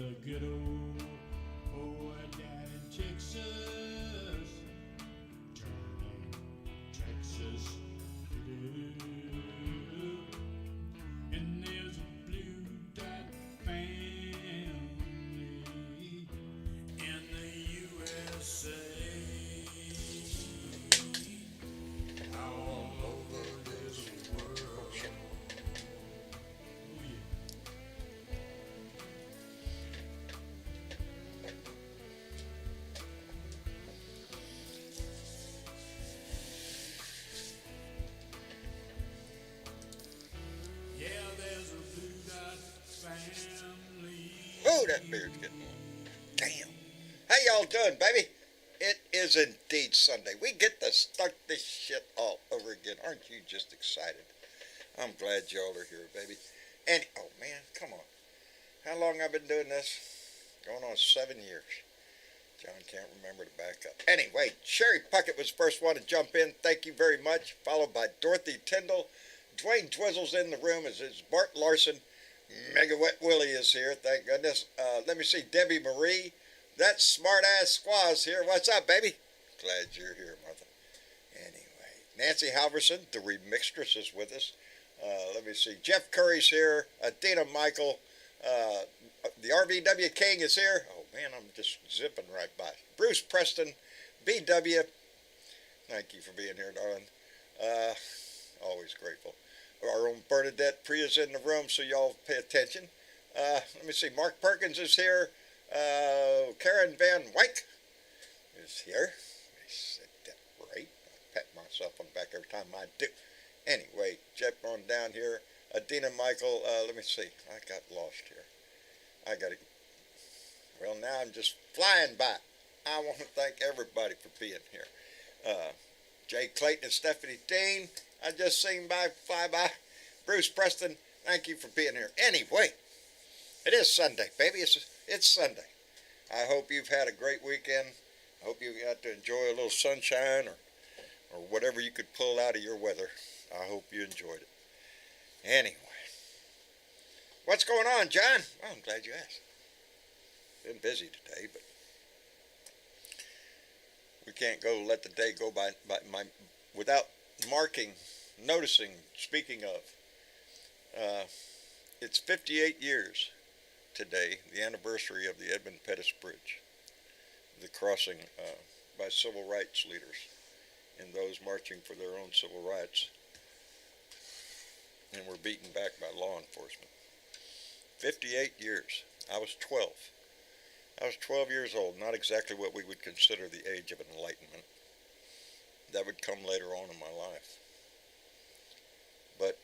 a good old boy down in Texas, turning Texas blue. And there's a blue dot family in the USA. All over this world. Oh, yeah. Yeah, there's a blue dot family. Oh, that beard's getting long. Damn. How y'all doing, baby? It is indeed Sunday. We get to start this shit all over again. Aren't you just excited? I'm glad y'all are here, baby. And, oh man, come on. How long I've been doing this? Going on 7 years. John can't remember to back up. Anyway, Sherry Puckett was the first one to jump in. Thank you very much. Followed by Dorothy Tyndall. Dwayne Dwizzle's in the room, as is Bart Larson. Mega Wet Willie is here, thank goodness. Let me see, Debbie Marie. That smart-ass squaw's here. What's up, baby? Glad you're here, Martha. Anyway, Nancy Halverson, the remixtress, is with us. Let me see, Jeff Curry's here. Dana Michael. The RVW King is here. Oh, man, I'm just zipping right by. Bruce Preston, BW. Thank you for being here, darling. Always grateful. Our own Bernadette Priya's in the room, so y'all pay attention. Let me see, Mark Perkins is here. Karen Van Wyk is here. I said that right. I pat myself on the back every time I do. Anyway, Jeff on down here. Dina Michael, let me see. I got lost here. I got it. Well, now I'm just flying by. I want to thank everybody for being here. Jay Clayton and Stephanie Dean, I just seen fly by. Bruce Preston, thank you for being here. Anyway, it is Sunday, baby. It's Sunday. I hope you've had a great weekend. I hope you got to enjoy a little sunshine or whatever you could pull out of your weather. I hope you enjoyed it. Anyway, what's going on, John? Well, I'm glad you asked. Been busy today, but we can't go let the day go by without noticing, speaking of, it's 58 years today, the anniversary of the Edmund Pettus Bridge, the crossing by civil rights leaders and those marching for their own civil rights, and were beaten back by law enforcement. 58 years. I was 12. I was 12 years old, not exactly what we would consider the age of enlightenment. That would come later on in my life. But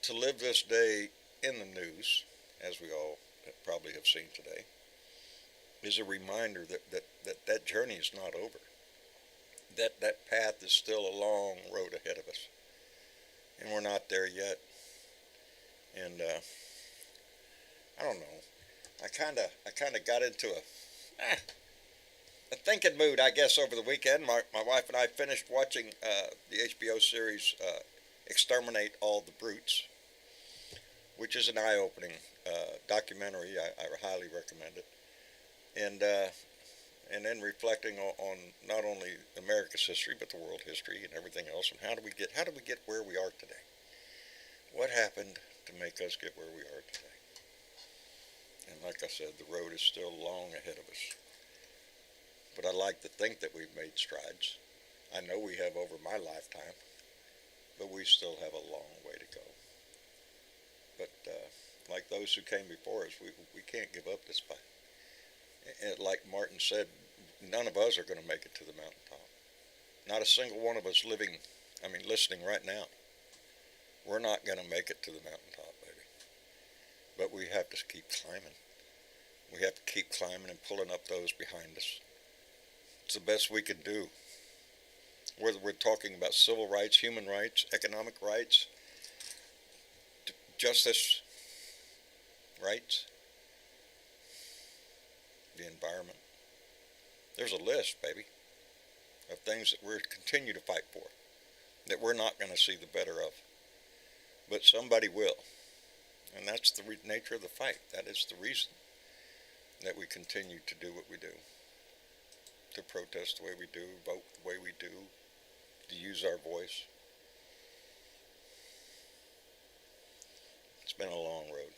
to live this day in the news, as we all probably have seen today, is a reminder that journey is not over. That path is still a long road ahead of us. And we're not there yet. And I don't know. I kind of got into a thinking mood, I guess, over the weekend. My wife and I finished watching the HBO series Exterminate All the Brutes, which is an eye-opening documentary. I highly recommend it. And then reflecting on not only America's history but the world history and everything else, and how do we get where we are today? What happened to make us get where we are today? And like I said, the road is still long ahead of us. But I like to think that we've made strides. I know we have over my lifetime, but we still have a long way to go. But like those who came before us, we can't give up this fight. And like Martin said, none of us are going to make it to the mountaintop. Not a single one of us listening right now. We're not going to make it to the mountaintop, baby. But we have to keep climbing. We have to keep climbing and pulling up those behind us. It's the best we can do. Whether we're talking about civil rights, human rights, economic rights, justice rights, the environment. There's a list, baby, of things that we're continue to fight for, that we're not going to see the better of. But somebody will. And that's the nature of the fight. That is the reason that we continue to do what we do. To protest the way we do, vote the way we do, to use our voice. It's been a long road,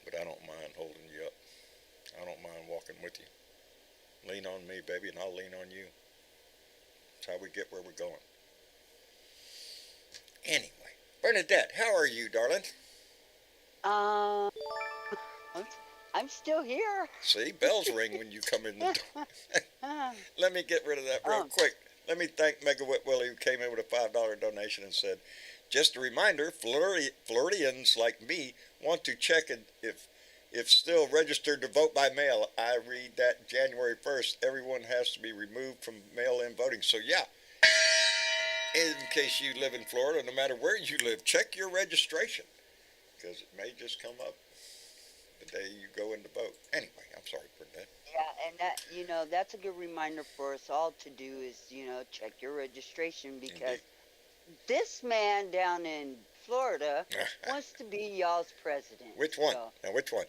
but I don't mind holding you up. I don't mind walking with you. Lean on me, baby, and I'll lean on you. That's how we get where we're going. Anyway, Bernadette, how are you, darling? Um, I'm still here. See, bells ring when you come in the door. Ah, Let me get rid of that real um, quick. Let me thank Megawit Willie, who came in with a $5 donation and said, just a reminder, Floridians like me want to check if still registered to vote by mail. I read that January 1st, everyone has to be removed from mail-in voting. So yeah, in case you live in Florida, no matter where you live, check your registration, because it may just come up the day you go in to vote. Anyway, I'm sorry for that. yeah, and that, that's a good reminder for us all to do is, check your registration because Indeed. this man down in Florida wants to be y'all's president. Which one? So, Now, which one?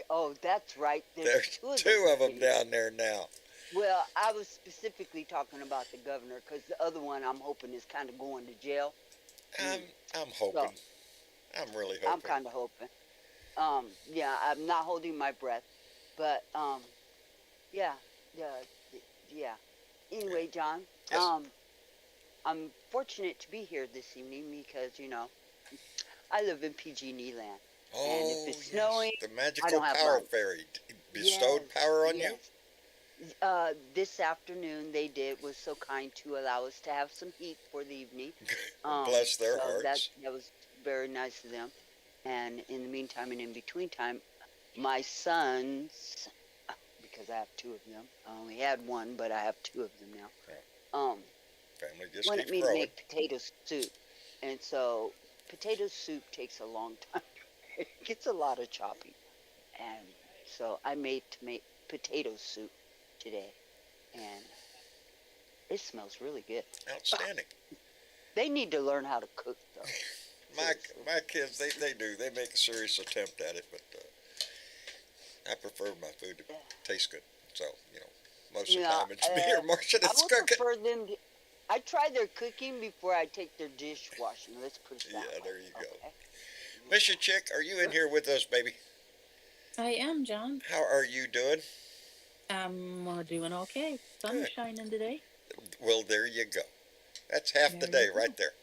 oh, that's right. There's There's two of them cities. down there now. Well, I was specifically talking about the governor because the other one I'm hoping is kind of going to jail. I'm hoping. I'm really hoping. I'm kind of hoping. Yeah, I'm not holding my breath, but yeah, yeah, yeah. Anyway, John, Yes. I'm fortunate to be here this evening because I live in PG&E land, and Oh, if it's yes. snowing, The I magical don't have power light. fairy bestowed power on you? Yes. This afternoon they was so kind to allow us to have some heat for the evening. Bless their So hearts. that was very nice of them. And in the meantime and in between time, my sons, because I have two of them. I only had one, but I have two of them now. Family just Wanted keeps me to growing. make potato soup, and so potato soup takes a long time. It gets a lot of chopping, and so I made potato soup today, and it smells really good. Outstanding. They need to learn how to cook, though. My kids, they do. They make a serious attempt at it, but I prefer my food to taste good. So, most of the time it's me or Marcia I that's would cooking. prefer them to, I try their cooking before I take their dishwashing. Let's put it that way. Yeah, there you go. Okay? Mr. Chick, are you in here with us, baby? I am, John. How are you doing? I'm doing okay. Sun Good. shining today. Well, there you go. That's half the There day you go. right there.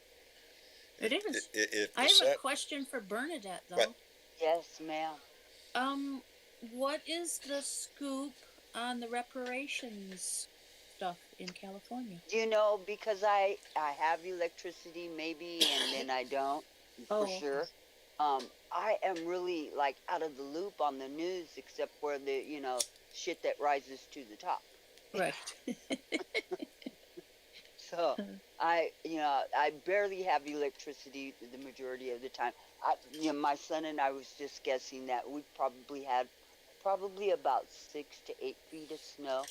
It is. If the I have sun, a question for Bernadette, though. What? Yes, ma'am. What is the scoop on the reparations stuff in California? Because I have electricity maybe, and then I don't, Oh, for sure. I am really like out of the loop on the news, except for the shit that rises to the top. right. So I barely have electricity the majority of the time. My son and I was just guessing that we probably had about 6 to 8 feet of snow.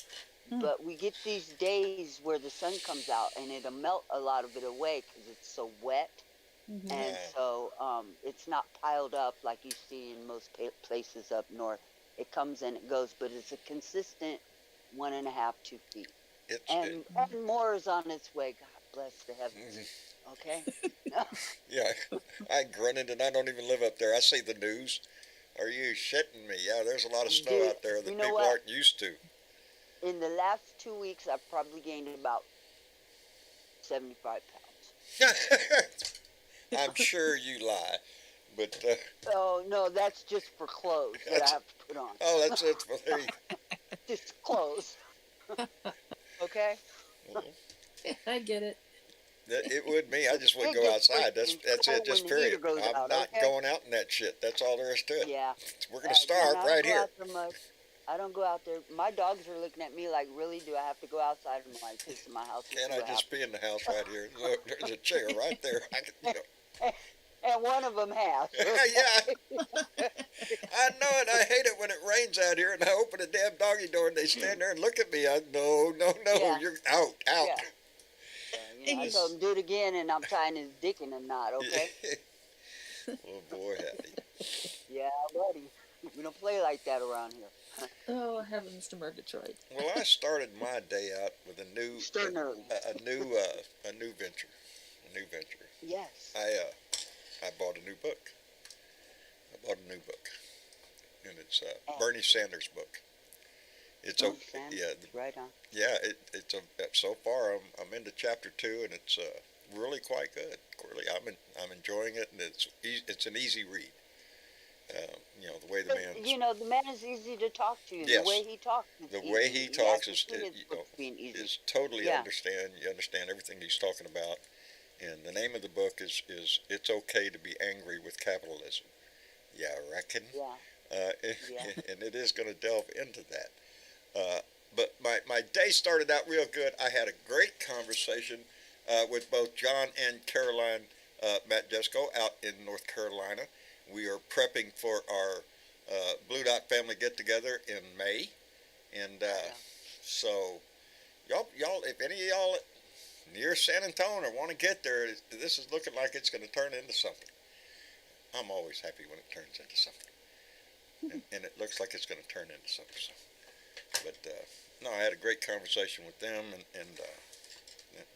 Hmm. But we get these days where the sun comes out and it'll melt a lot of it away because it's so wet. Mhm. And so it's not piled up like you see in most places up north. It comes and it goes, but it's a consistent 1.5, 2 feet. And more is on its way. God bless the heavens. Okay? Yeah, I grunted and I don't even live up there. I see the news. Are you shitting me? Yeah, there's a lot of snow Dude, out there that you know people what? aren't used to. In the last 2 weeks, I've probably gained about 75 pounds. I'm sure you lie, but Oh, no, that's just for clothes that I have to put on. that's it. Well, there you Just clothes. Okay? go. I get it. It would me. I just wouldn't It go gets outside. freaking That's it. cold Just when the heater period. goes I'm out, not okay? going out in that shit. That's all there is to it. Yeah. We're gonna John, starve I don't right go here. out there much. I don't go out there. My dogs are looking at me like, really? Do I have to go outside? I'm like, this is my house. This Can't is I what just be in the house right here? Look, there's a chair right there. I can, happens. And one of them has. Yeah, I know it. I hate it when it rains out here and I open the damn doggy door and they stand there and look at me. No, Yeah. you're out. Yeah. I told him do it again, and I'm tying his dick in a knot. Okay. Oh boy, howdy. Yeah, buddy. We don't play like that around here. Oh, heavens to Murgatroyd. Well, I started my day out with Stern early. a new venture, a new venture. Yes. I bought a new book. I bought a new book, and it's And Bernie Sanders' book. It's oh, okay. Sam, Yeah, right on. yeah. So far I'm into chapter 2, and it's really quite good. Really, I'm enjoying it, and it's an easy read. The way the But, man's the man is easy to talk to. The yes, way he talks is the easy. way he Yeah, I talks can is see his books being easy. is totally Yeah. understand. You understand everything he's talking about. And the name of the book is "It's Okay to Be Angry with Capitalism." Yeah, I reckon. Yeah. Yeah. And it is going to delve into that. But my day started out real good. I had a great conversation with both John and Caroline Matt Jesco out in North Carolina. We are prepping for our Blue Dot family get together in May, and so y'all, if any of y'all near San Antonio or want to get there, this is looking like it's going to turn into something. I'm always happy when it turns into something, and it looks like it's going to turn into something. So. But no, I had a great conversation with them, and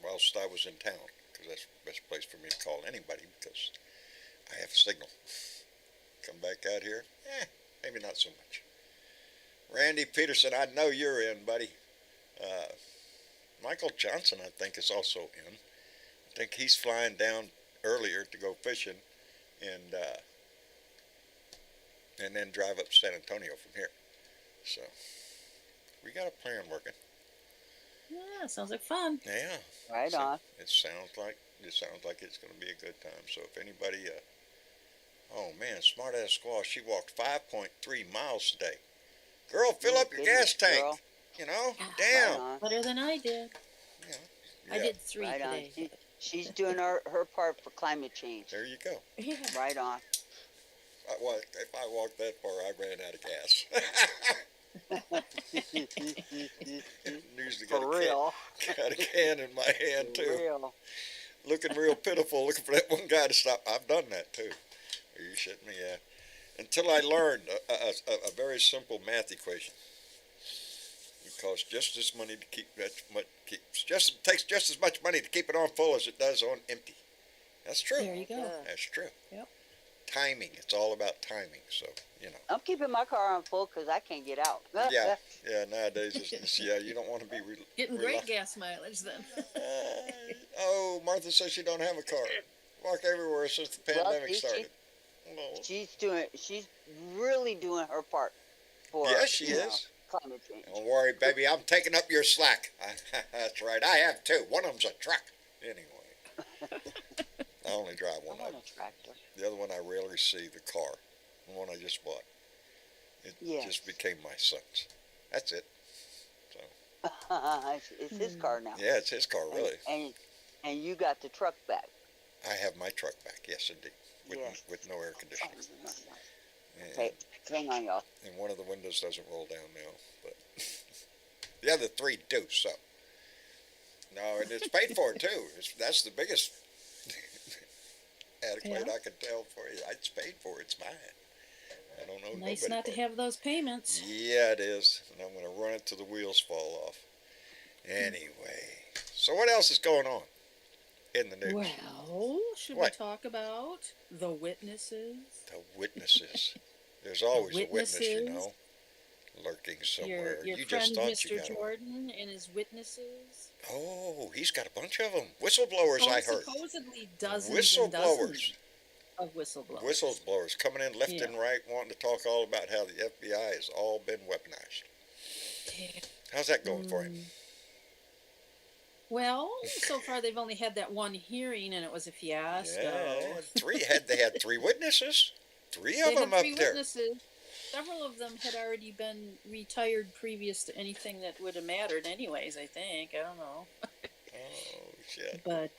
whilst I was in town, because that's the best place for me to call anybody because I have a signal. Come back out here, maybe not so much. Randy Peterson, I know you're in, buddy. Michael Johnson, I think, is also in. I think he's flying down earlier to go fishing, and then drive up to San Antonio from here. So we got a plan working. Yeah, sounds like fun. Yeah. Right So on. it sounds like it's going to be a good time. So if anybody, oh man, smart ass squaw, she walked 5.3 miles today. Girl, fill up your gas tank. Girl. You know, Ah, damn. Right on. Better than I did. Yeah. I did 3 Right on. today. She's doing her part for climate change. There you go. Yeah. Right on. If I walked that far, I ran out of gas. Usually For real. got a can in my hand For too. real. Looking real pitiful, looking for that one guy to stop. I've done that too. Are you shitting me? Yeah. Until I learned a very simple math equation. It costs just as money to takes just as much money to keep it on full as it does on empty. That's true. There you go. That's true. Yep. Timing. It's all about timing. So I'm keeping my car on full because I can't get out. Yeah. Nowadays, you don't want to be Getting great gas mileage then. Oh, Martha says she don't have a car. Walk everywhere since the pandemic started. Well, She's really doing her part for yes, she is. climate change. Don't worry, baby. I'm taking up your slack. That's right. I have two. One of them's a truck. Anyway, I only drive one I of want them. a tractor. The other one I rarely see. The car, the one I just bought. It Yes. just became my son's. That's it. So It's his car now. yeah, it's his car, really. And you got the truck back. I have my truck back. Yes, indeed. Yes. With no air conditioning. Okay, hang on, y'all. And one of the windows doesn't roll down now, but the other three do. So no, and it's paid for too. That's the biggest adequate I can tell for you. It's paid for. It's mine. I don't know. Nice nobody not to for it. have those payments. Yeah, it is, and I'm going to run it till the wheels fall off. Anyway, so what else is going on in the news? Well, should What? we talk about the witnesses? The witnesses. There's always a witness, you witnesses. know, lurking somewhere. Your You friend just thought you Mr. got him. Jordan and his witnesses. Oh, he's got a bunch of them. Whistleblowers, I heard. Supposedly dozens and Whistleblowers. dozens of whistleblowers. Whistleblowers coming in left Yeah. and right wanting to talk all about how the FBI has all been weaponized. Yeah. How's that going for him? Well, so far they've only had that one hearing and it was a fiasco. Yeah, they had 3 witnesses. 3 They of had them up 3 there. witnesses. Several of them had already been retired previous to anything that would have mattered anyways, I think. I don't know. Oh, shit. But,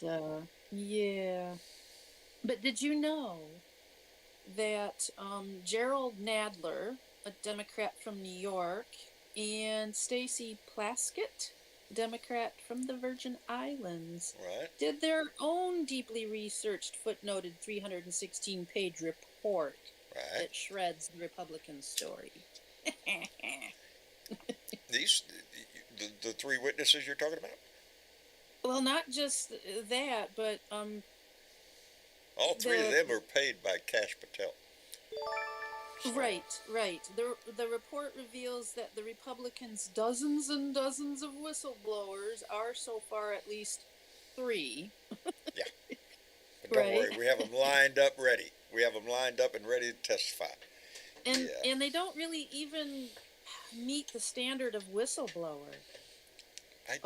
yeah. But did you know that Gerald Nadler, a Democrat from New York, and Stacey Plaskett, Democrat from the Virgin Islands, Right? did their own deeply researched, footnoted 316-page report Right. that shreds the Republican story. These, the three witnesses you're talking about? Well, not just that, but All three of the them are paid by Cash Patel. So, right. The report reveals that the Republicans' dozens and dozens of whistleblowers are so far at least 3. yeah. But don't Right. worry, we have them lined up ready. We have them lined up and ready to testify. And Yeah. and they don't really even meet the standard of whistleblower. I,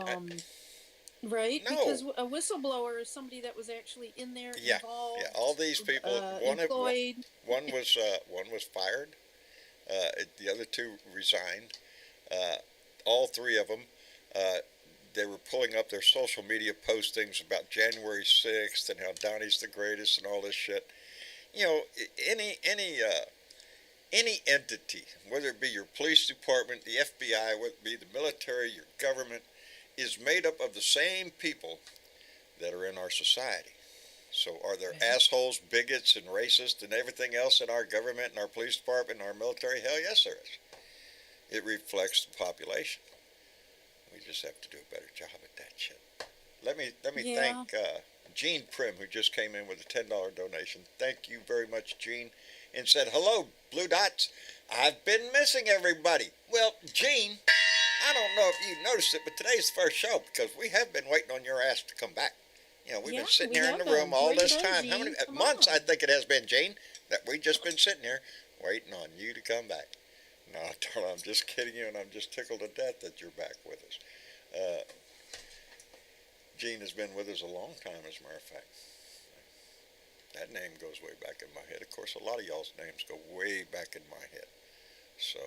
Right? no. Because a whistleblower is somebody that was actually in there, Yeah. involved, Yeah. All these people. employed. One was fired. The other two resigned. All three of them. They were pulling up their social media postings about January 6th and how Donnie's the greatest and all this shit. You know, any entity, whether it be your police department, the FBI, whether it be the military, your government, is made up of the same people that are in our society. So are there assholes, bigots, and racists and everything else in our government and our police department and our military? Hell yes, there is. It reflects the population. We just have to do a better job at that shit. Let me Yeah. thank Gene Prim, who just came in with a $10 donation. Thank you very much, Gene, and said, "Hello, Blue Dots. I've been missing everybody." Well, Gene, I don't know if you noticed it, but today's the first show because we have been waiting on your ass to come back. You know, we've Yeah, been sitting we here in the have room been. all Where you this been, time. How Gene? many Come months on. I think it has been, Gene, that we just been sitting here waiting on you to come back. No, darling, I'm just kidding you, and I'm just tickled to death that you're back with us. Gene has been with us a long time, as a matter of fact. That name goes way back in my head. Of course, a lot of y'all's names go way back in my head. So,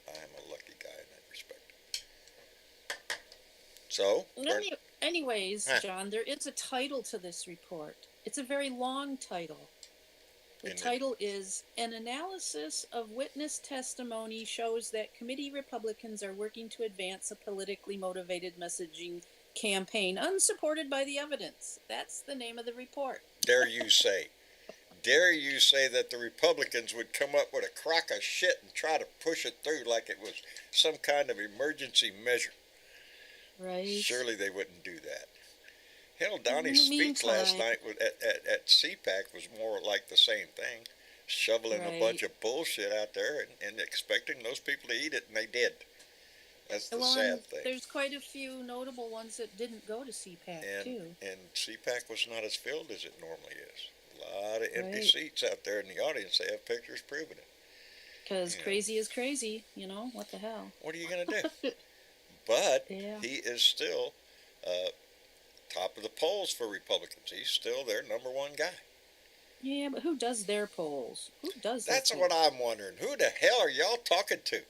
I am a lucky guy in that respect. So, Anyways, Huh. John, there is a title to this report. It's a very long title. The And it- title is An Analysis of Witness Testimony Shows That Committee Republicans Are Working to Advance a Politically Motivated Messaging Campaign Unsupported by the Evidence. That's the name of the report. dare you say that the Republicans would come up with a crock of shit and try to push it through like it was some kind of emergency measure? Right? Surely they wouldn't do that. Hell, In Donnie's the speech last meantime- night at CPAC was more like the same thing, shoveling a Right. bunch of bullshit out there and expecting those people to eat it, and they did. That's the Well, sad and thing. there's quite a few notable ones that didn't go to CPAC, too. And CPAC was not as filled as it normally is. A lot of empty Right. seats out there in the audience. They have pictures proving it. Because Yeah. crazy is crazy, what the hell? What are you going to do? But Yeah. he is still top of the polls for Republicans. He's still their number one guy. Yeah, but who does their polls? Who does their That's polls? what I'm wondering. Who the hell are y'all talking to?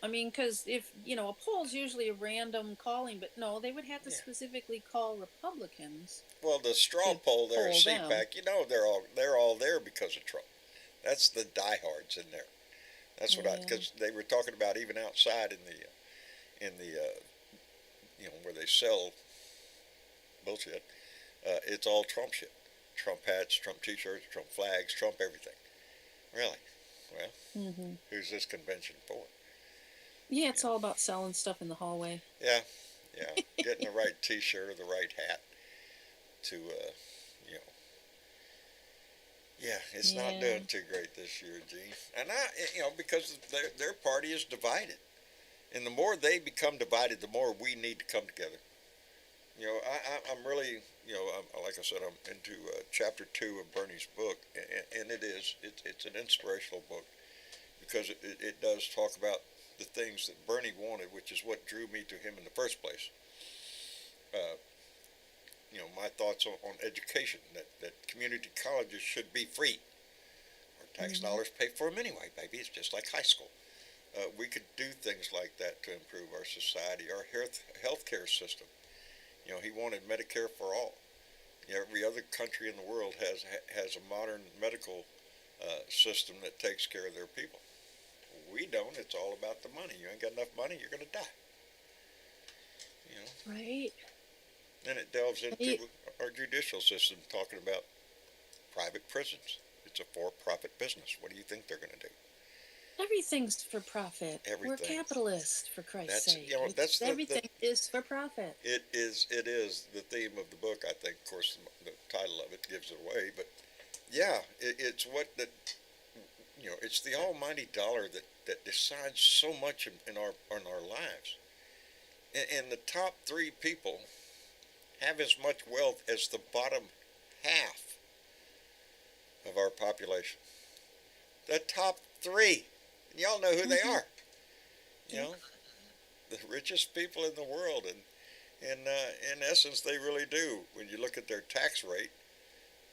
I mean, because if, a poll's usually a random calling, but no, they would have to Yeah. specifically call Republicans. Well, the straw To poll there at poll them. CPAC, they're all there because of Trump. That's the diehards in there. That's what Yeah. because they were talking about even outside in the where they sell bullshit. It's all Trump shit. Trump hats, Trump T-shirts, Trump flags, Trump everything. Really? Well, Mm-hmm. who's this convention for? Yeah, it's all about selling stuff in the hallway. Yeah, getting the right T-shirt or the right hat to, yeah, it's not Yeah. doing too great this year, Gene. And because their party is divided, and the more they become divided, the more we need to come together. I'm really, like I said, I'm into chapter 2 of Bernie's book, and it's an inspirational book because it does talk about the things that Bernie wanted, which is what drew me to him in the first place. My thoughts on education, that community colleges should be free. Our tax dollars pay for them anyway, baby. It's just like high school. We could do things like that to improve our society, our healthcare system. He wanted Medicare for all. Every other country in the world has a modern medical system that takes care of their people. We don't. It's all about the money. You ain't got enough money, you're going to die. You know, Right. and it delves into Right. our judicial system, talking about private prisons. It's a for-profit business. What do you think they're going to do? Everything's for profit. We're Everything. capitalists, for Christ's That's sake. that's the Everything is for profit. it is the theme of the book. I think, of course, the title of it gives it away, but yeah, it's what that it's the almighty dollar that decides so much in our lives. And the top three people have as much wealth as the bottom half of our population. The top three, and y'all know who they Mhm. are. You know, the richest people in the world, and in essence, they really do. When you look at their tax rate,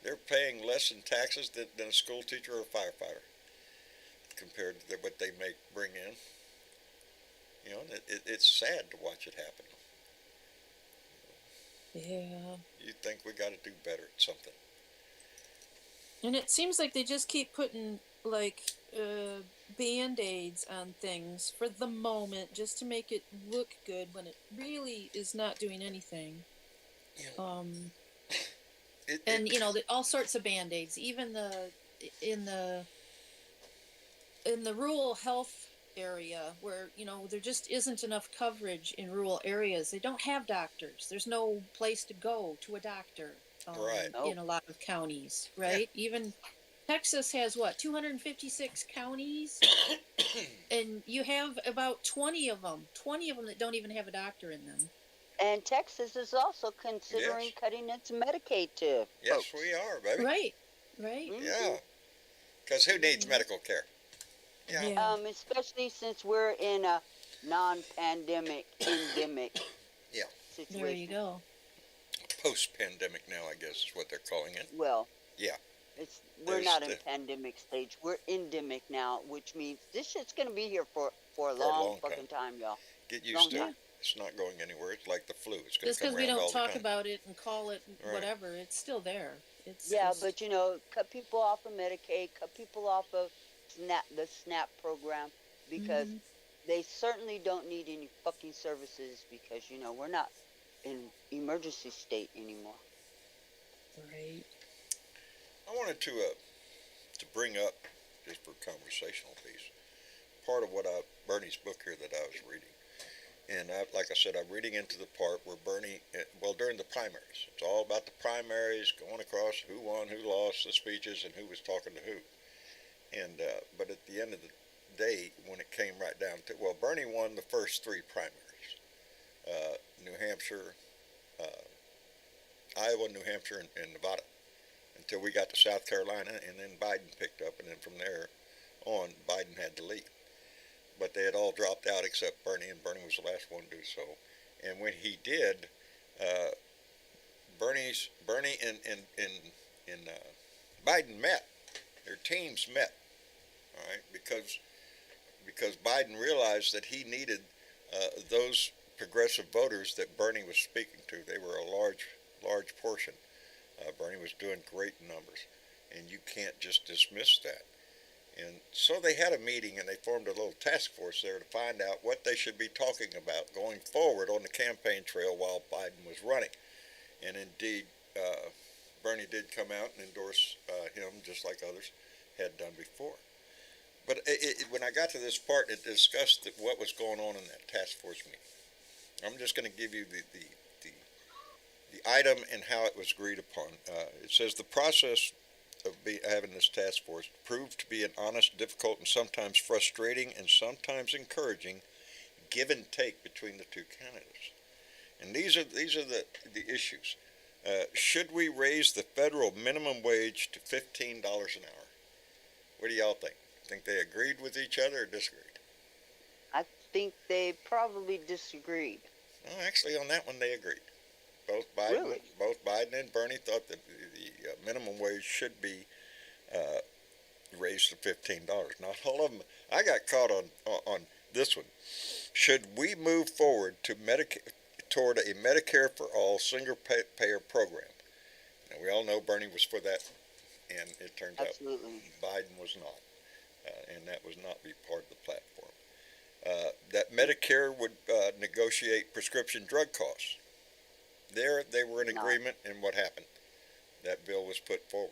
they're paying less in taxes than a school teacher or a firefighter compared to what they bring in. You know, it's sad to watch it happen. Yeah. You think we got to do better at something? And it seems like they just keep putting like band-aids on things for the moment just to make it look good when it really is not doing anything. You know, Um it, and it all sorts of band-aids, even in the in the rural health area where there just isn't enough coverage in rural areas. They don't have doctors. There's no place to go to a doctor right. Nope. in a lot of counties, Yeah. right? Even Texas has what, 256 counties, and you have about 20 of them that don't even have a doctor in them. And Texas is also considering Yes. cutting its Medicaid to Yes, folks. we are, baby. Right, right. Yeah. Because who needs Mhm. medical care? Yeah. Yeah, Especially since we're in a non-pandemic, endemic Yeah. there you situation. go. Post-pandemic now, I guess is what they're calling it. Well, Yeah. we're There's not in pandemic stage. We're endemic now, which means this shit's gonna be here for a for a long long time. fucking time, y'all. Get used Long to it. Yeah. time. It's not going anywhere. It's like the flu. It's going to Just come because we around don't all the talk time. about it and call it Right. whatever, it's still there. It's Yeah, just but cut people off of Medicaid, cut people off of the SNAP program, because mhm, they certainly don't need any fucking services, because we're not in emergency state anymore. right. I wanted to bring up, just for conversational piece, part of Bernie's book here that I was reading. And like I said, I'm reading into the part where Bernie, well, during the primaries, it's all about the primaries, going across who won, who lost, the speeches, and who was talking to who. And but at the end of the day, when it came right down to, well, Bernie won the first three primaries: New Hampshire, uh, Iowa, New Hampshire, and Nevada. Until we got to South Carolina, and then Biden picked up, and then from there on, Biden had to leave. But they had all dropped out except Bernie, and Bernie was the last one to do so. And when he did, uh, Bernie and Biden met. Their teams met, all right, because Biden realized that he needed those progressive voters that Bernie was speaking to. They were a large portion. Bernie was doing great numbers, and you can't just dismiss that. And so they had a meeting, and they formed a little task force there to find out what they should be talking about going forward on the campaign trail while Biden was running. And indeed, Bernie did come out and endorse him, just like others had done before. But when I got to this part, it discussed what was going on in that task force meeting. I'm just going to give you the item and how it was agreed upon. It says the process of having this task force proved to be an honest, difficult, and sometimes frustrating and sometimes encouraging give and take between the two candidates. And these are the issues. Should we raise the federal minimum wage to $15 an hour? What do y'all think? Think they agreed with each other or disagreed? I think they probably disagreed. No, actually, on that one they agreed. Really? Both Biden and Bernie thought that the minimum wage should be raised to $15. Not all of them. I got caught on this one. Should we move forward toward a Medicare for all single payer program? Now we all know Bernie was for that, and it turns Absolutely. out Biden was not, and that was not be part of the platform. That Medicare would negotiate prescription drug costs. There, they were in No. agreement, and what happened? That bill was put forward.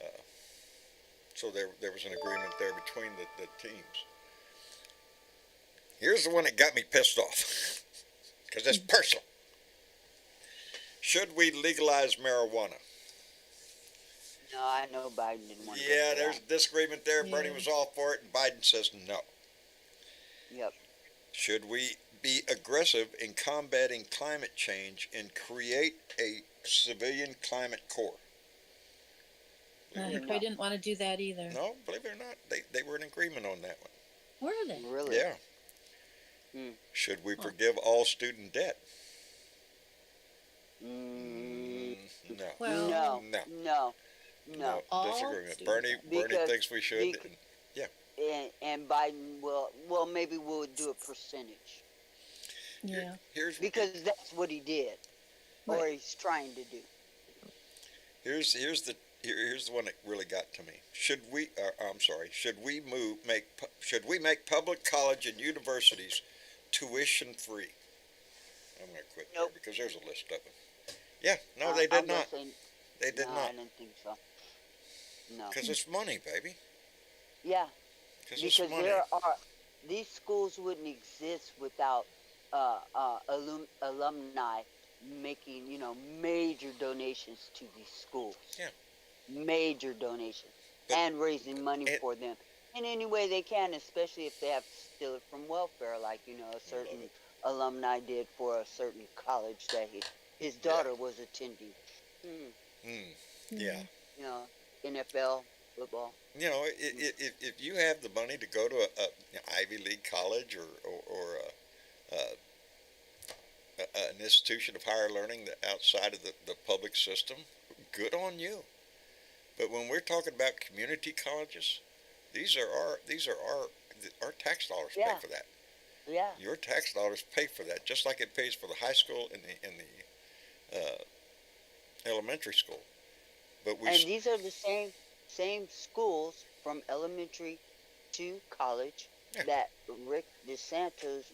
Uh, so there was an agreement there between the teams. Here's the one that got me pissed off, because it's personal. Should we legalize marijuana? No, I know Biden didn't want to. Yeah, there's a disagreement there. Bernie Yeah. was all for it, and Biden says no. Yep. Should we be aggressive in combating climate change and create a civilian climate corps? He probably didn't want to do that either. No, believe it or not, they were in agreement on that one. Were they? Really? Yeah. Should we forgive all student debt? Mm, No. Well, no. No. No. No. All Disagreement. student Bernie debt. Because- thinks we should. because- And Biden will. Well, maybe we'll do a percentage Yeah. Here's because that's what he did, or Right. he's trying to do. here's the one that really got to me. Should we? Should we make public college and universities tuition free? I'm gonna quit there Nope. because there's a list of them. Yeah, no, they I'm did gonna not. say, They did no, not. I don't think so. No. Because it's money, baby. Yeah. Because it's Because money. these schools wouldn't exist without alumni making major donations to these schools. Yeah. Major donations But and raising money it- for them in any way they can, especially if they have to steal it from welfare, like a certain it. alumni did for a certain college that his daughter was attending. Yeah. NFL football. If you have the money to go to a Ivy League college or an institution of higher learning outside of the public system, good on you. But when we're talking about community colleges, these are our tax dollars pay Yeah. for that. Yeah. Your tax dollars pay for that, just like it pays for the high school and the elementary school. But we And these are the same schools from elementary to college Yeah. that Ron DeSantis,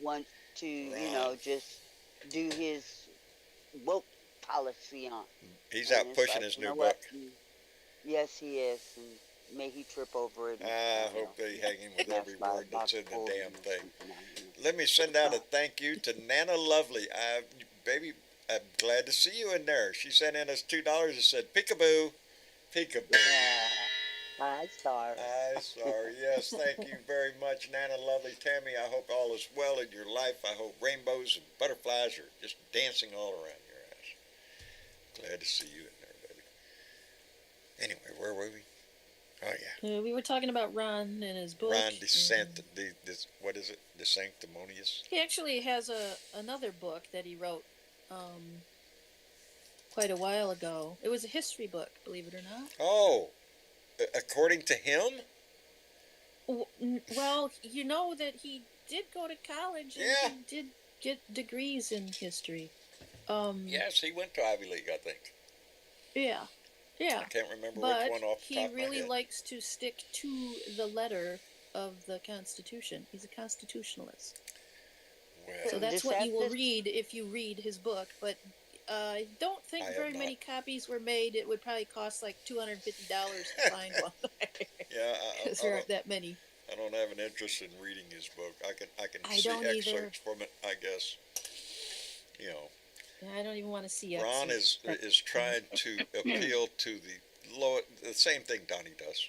wants to, Ron. just do his woke policy on. he's And out it's pushing like, his you new know book. what? Yes, he is, and may he trip over it. I hope they hang him with every word that's in the damn thing. thing. Let me send out a thank you to Nana Lovely. Baby, I'm glad to see you in there. She sent in us $2 and said, peekaboo, peekaboo. Hi, Star. I'm sorry. Yes, thank you very much, Nana Lovely. Tammy, I hope all is well in your life. I hope rainbows and butterflies are just dancing all around your ass. Glad to see you in there, baby. Anyway, where were we? Oh, yeah. We were talking about Ron and his book. Ron DeSantis, what is it? DeSanctimonious? He actually has another book that he wrote quite a while ago. It was a history book, believe it or not. Oh, according to him? Well, you know that he did go to college and Yeah. he did get degrees in history. Yes, he went to Ivy League, I think. Yeah. Yeah. I can't remember But which one off the he top of my really head. likes to stick to the letter of the Constitution. He's a constitutionalist. Well, So that's what you will DeSantis? read if you read his book. But I don't think I have very not. many copies were made. It would probably cost like $250 to find one. yeah, Because there aren't that many. I don't have an interest in reading his book. I can I see don't either. excerpts from it, I guess. You know, I don't even want to see Ron excerpts, but- is trying to appeal to the same thing Donnie does.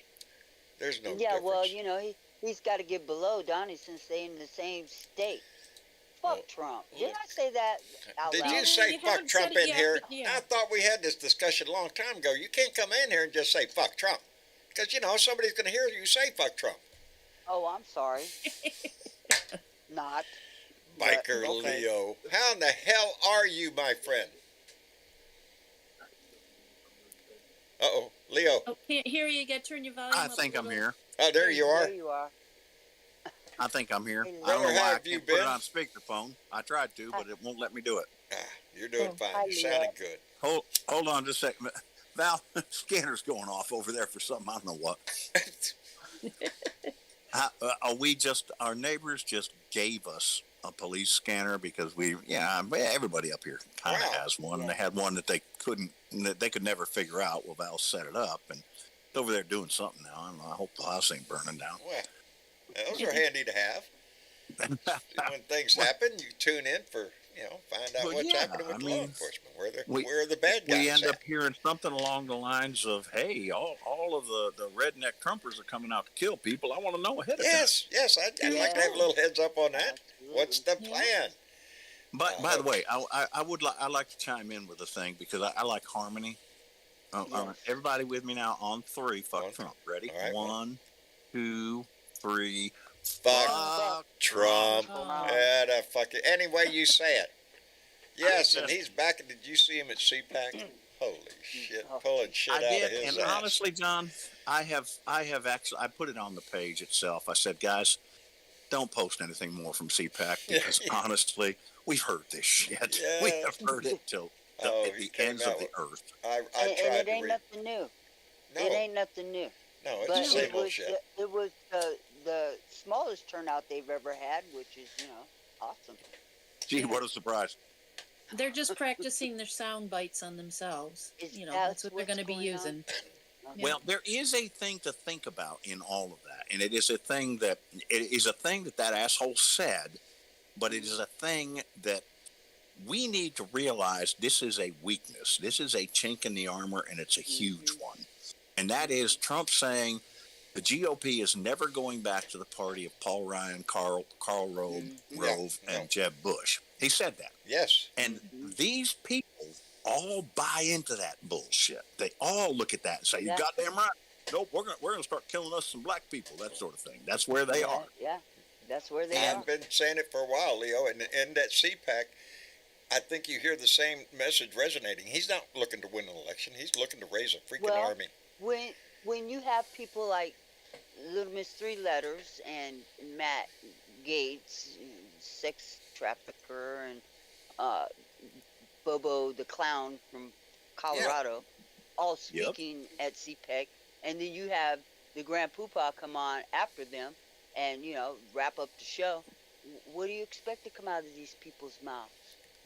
There's no Yeah, difference. well, he's got to get below Donnie since they're in the same state. Fuck Well, Trump. Did I say that out Did loud? you say You fuck haven't Trump said it in yet, here? but yeah. I thought we had this discussion a long time ago. You can't come in here and just say fuck Trump. Because, somebody's going to hear you say fuck Trump. Oh, I'm sorry. Not. but Biker okay. Leo. How in the hell are you, my friend? Uh-oh. Leo. Oh, can't hear you. You got to turn your volume I up think a I'm little. here. Oh, there you are. There you are. I think I'm here. Hey, I don't know Brother, how why I have you can't put been? it on speakerphone. I tried to, but it won't let me do it. You're doing Oh. fine. Hi, You sounded Leo. good. Hold on just a second. Val, scanner's going off over there for something. I don't know what. Our neighbors just gave us a police scanner because everybody up here kind of Wow. has one. And Yeah. they had one that they could never figure out. Well, Val set it up and it's over there doing something now. I don't know. I hope the house ain't burning down. Well, those are handy to have. When things happen, you tune in for, find out Well, what's yeah, happening with I law mean, enforcement. Where we- are the bad guys We end at? up hearing something along the lines of, "Hey, all of the redneck Trumpers are coming out to kill people. I want to know ahead of time." Yes, I'd like to have a little heads up on that. Absolutely. What's the Yeah. plan? But by the way, I like to chime in with a thing because I like harmony. Yes. Everybody with me now on 3. Fuck On- Trump. Ready? all right, 1, 2, 3. Fuck Trump. Oh. Yeah, that fucking. Any way you say it. Yes, and just- he's back. Did you see him at CPAC? Holy shit, Oh. pulling shit I out did, of his and ass. honestly, John, I have actually. I put it on the page itself. I said, guys, don't post anything more from CPAC because honestly, we've heard this shit. Yeah. We have heard it till Oh, at he the came ends out of the with- earth. I And tried it to ain't read. nothing new. No, It ain't nothing new. no, it's But the same it old was shit. it was the smallest turnout they've ever had, which is awesome. Gee, what a surprise! They're just practicing their sound bites on themselves. Is That's that what they're what's going to be going on? using. Yeah. Well, there is a thing to think about in all of that, and it is a thing that asshole said, but it is a thing that we need to realize. This is a weakness. This is a chink in the armor, and it's a huge one. And that is Trump saying the GOP is never going back to the party of Paul Ryan, Karl Rove, Yeah, and no. Jeb Bush. He said that. Yes. And these people all buy into that bullshit. They all look at that and say, "You Yeah. goddamn right. Nope, we're gonna start killing us some black people." That sort of thing. That's where they are. Yeah, that's where they I've are. been saying it for a while, Leo, and that CPAC, I think you hear the same message resonating. He's not looking to win an election. He's looking to raise a freaking Well, army. When you have people like Little Miss Three Letters and Matt Gates, sex trafficker, and Bobo the clown from Colorado, all speaking at CPEC, and then you have the Grand Poobah come on after them and wrap up the show. What do you expect to come out of these people's mouths?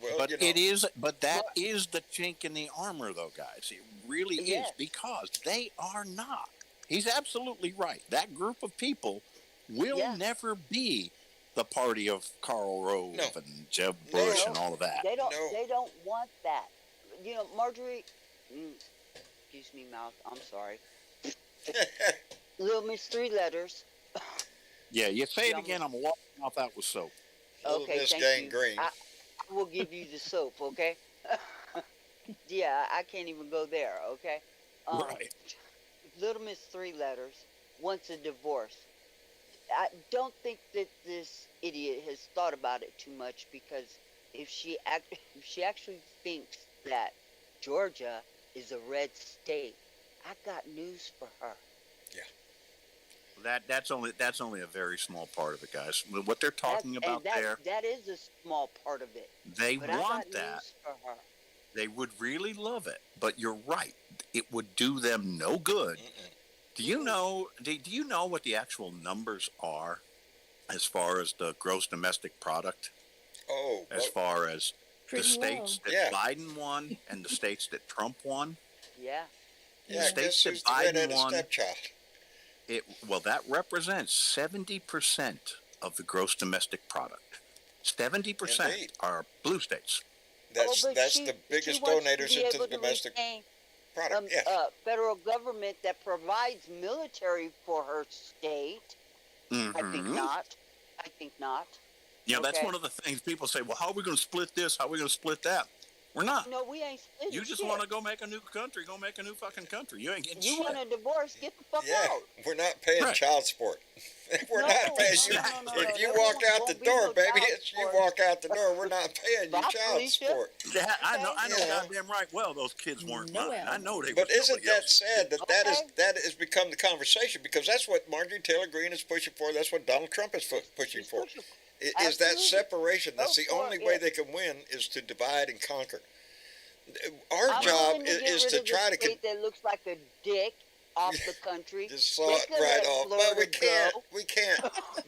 Well, But that is the chink in the armor, though, guys. It really Yes. is, because they are not. He's absolutely right. That group of people will Yeah. never be the party of Karl Rove No. and Jeb No. Bush and all of that. They don't. No. They don't want that. Marjorie. Excuse me, mouth. I'm sorry. Little Miss Three Letters. Yeah, you say it Yeah, again, I'm walking off out with soap. Little Okay, Miss thank Gang you. Green. I will give you the soap. Okay. Yeah, I can't even go there. Okay. Right. Little Miss Three Letters wants a divorce. I don't think that this idiot has thought about it too much, because if she actually thinks that Georgia is a red state, I got news for her. That's only a very small part of it, guys. What they're talking about there, That is a small part of it. they But I want got that. news for her. They would really love it, but you're right. It would do them no good. Do you know? Do you know what the actual numbers are, as far as the gross domestic product, Oh, as far as the Pretty states low. that Yeah. Biden won and the states that Trump won? Yeah. yeah, states guess that who's the Biden redheaded won. stepchild? That represents 70% of the gross domestic product. 70% Indeed. are blue states. That's but that's she- the she biggest wants to donators be into able the to domestic retain, product. Yes. federal government that provides military for her state. I think Mhm. not. I think not. That's Okay. one of the things people say. Well, how are we going to split this? How are we going to split that? We're not. No, we ain't splitting You just shit. want to go make a new country. Go make a new fucking country. You ain't getting You shit. want a divorce? Get the fuck Yeah, out. we're not paying Right. child support. We're No, not paying no, you. no, no, If no, you there walk won't- out the won't be door, no baby, child it's you support. walk out the door. We're not paying you Bye, child Felicia. support. Yeah, I know Yeah. goddamn right. Well, those kids weren't No mine. way. I know they. But were isn't somebody that else's sad kids. that has become the conversation, because that's what Marjorie Taylor Greene is pushing for. That's what Donald Trump is pushing She's for. pushing- Is that Absolutely. separation? That's Go the for only it, way yeah. they can win, is to divide and conquer. Our I'm job willing to get is rid to of the try to. state that looks like a dick off the country. Just saw They it could right let off. But we Florida can't. go. We can't.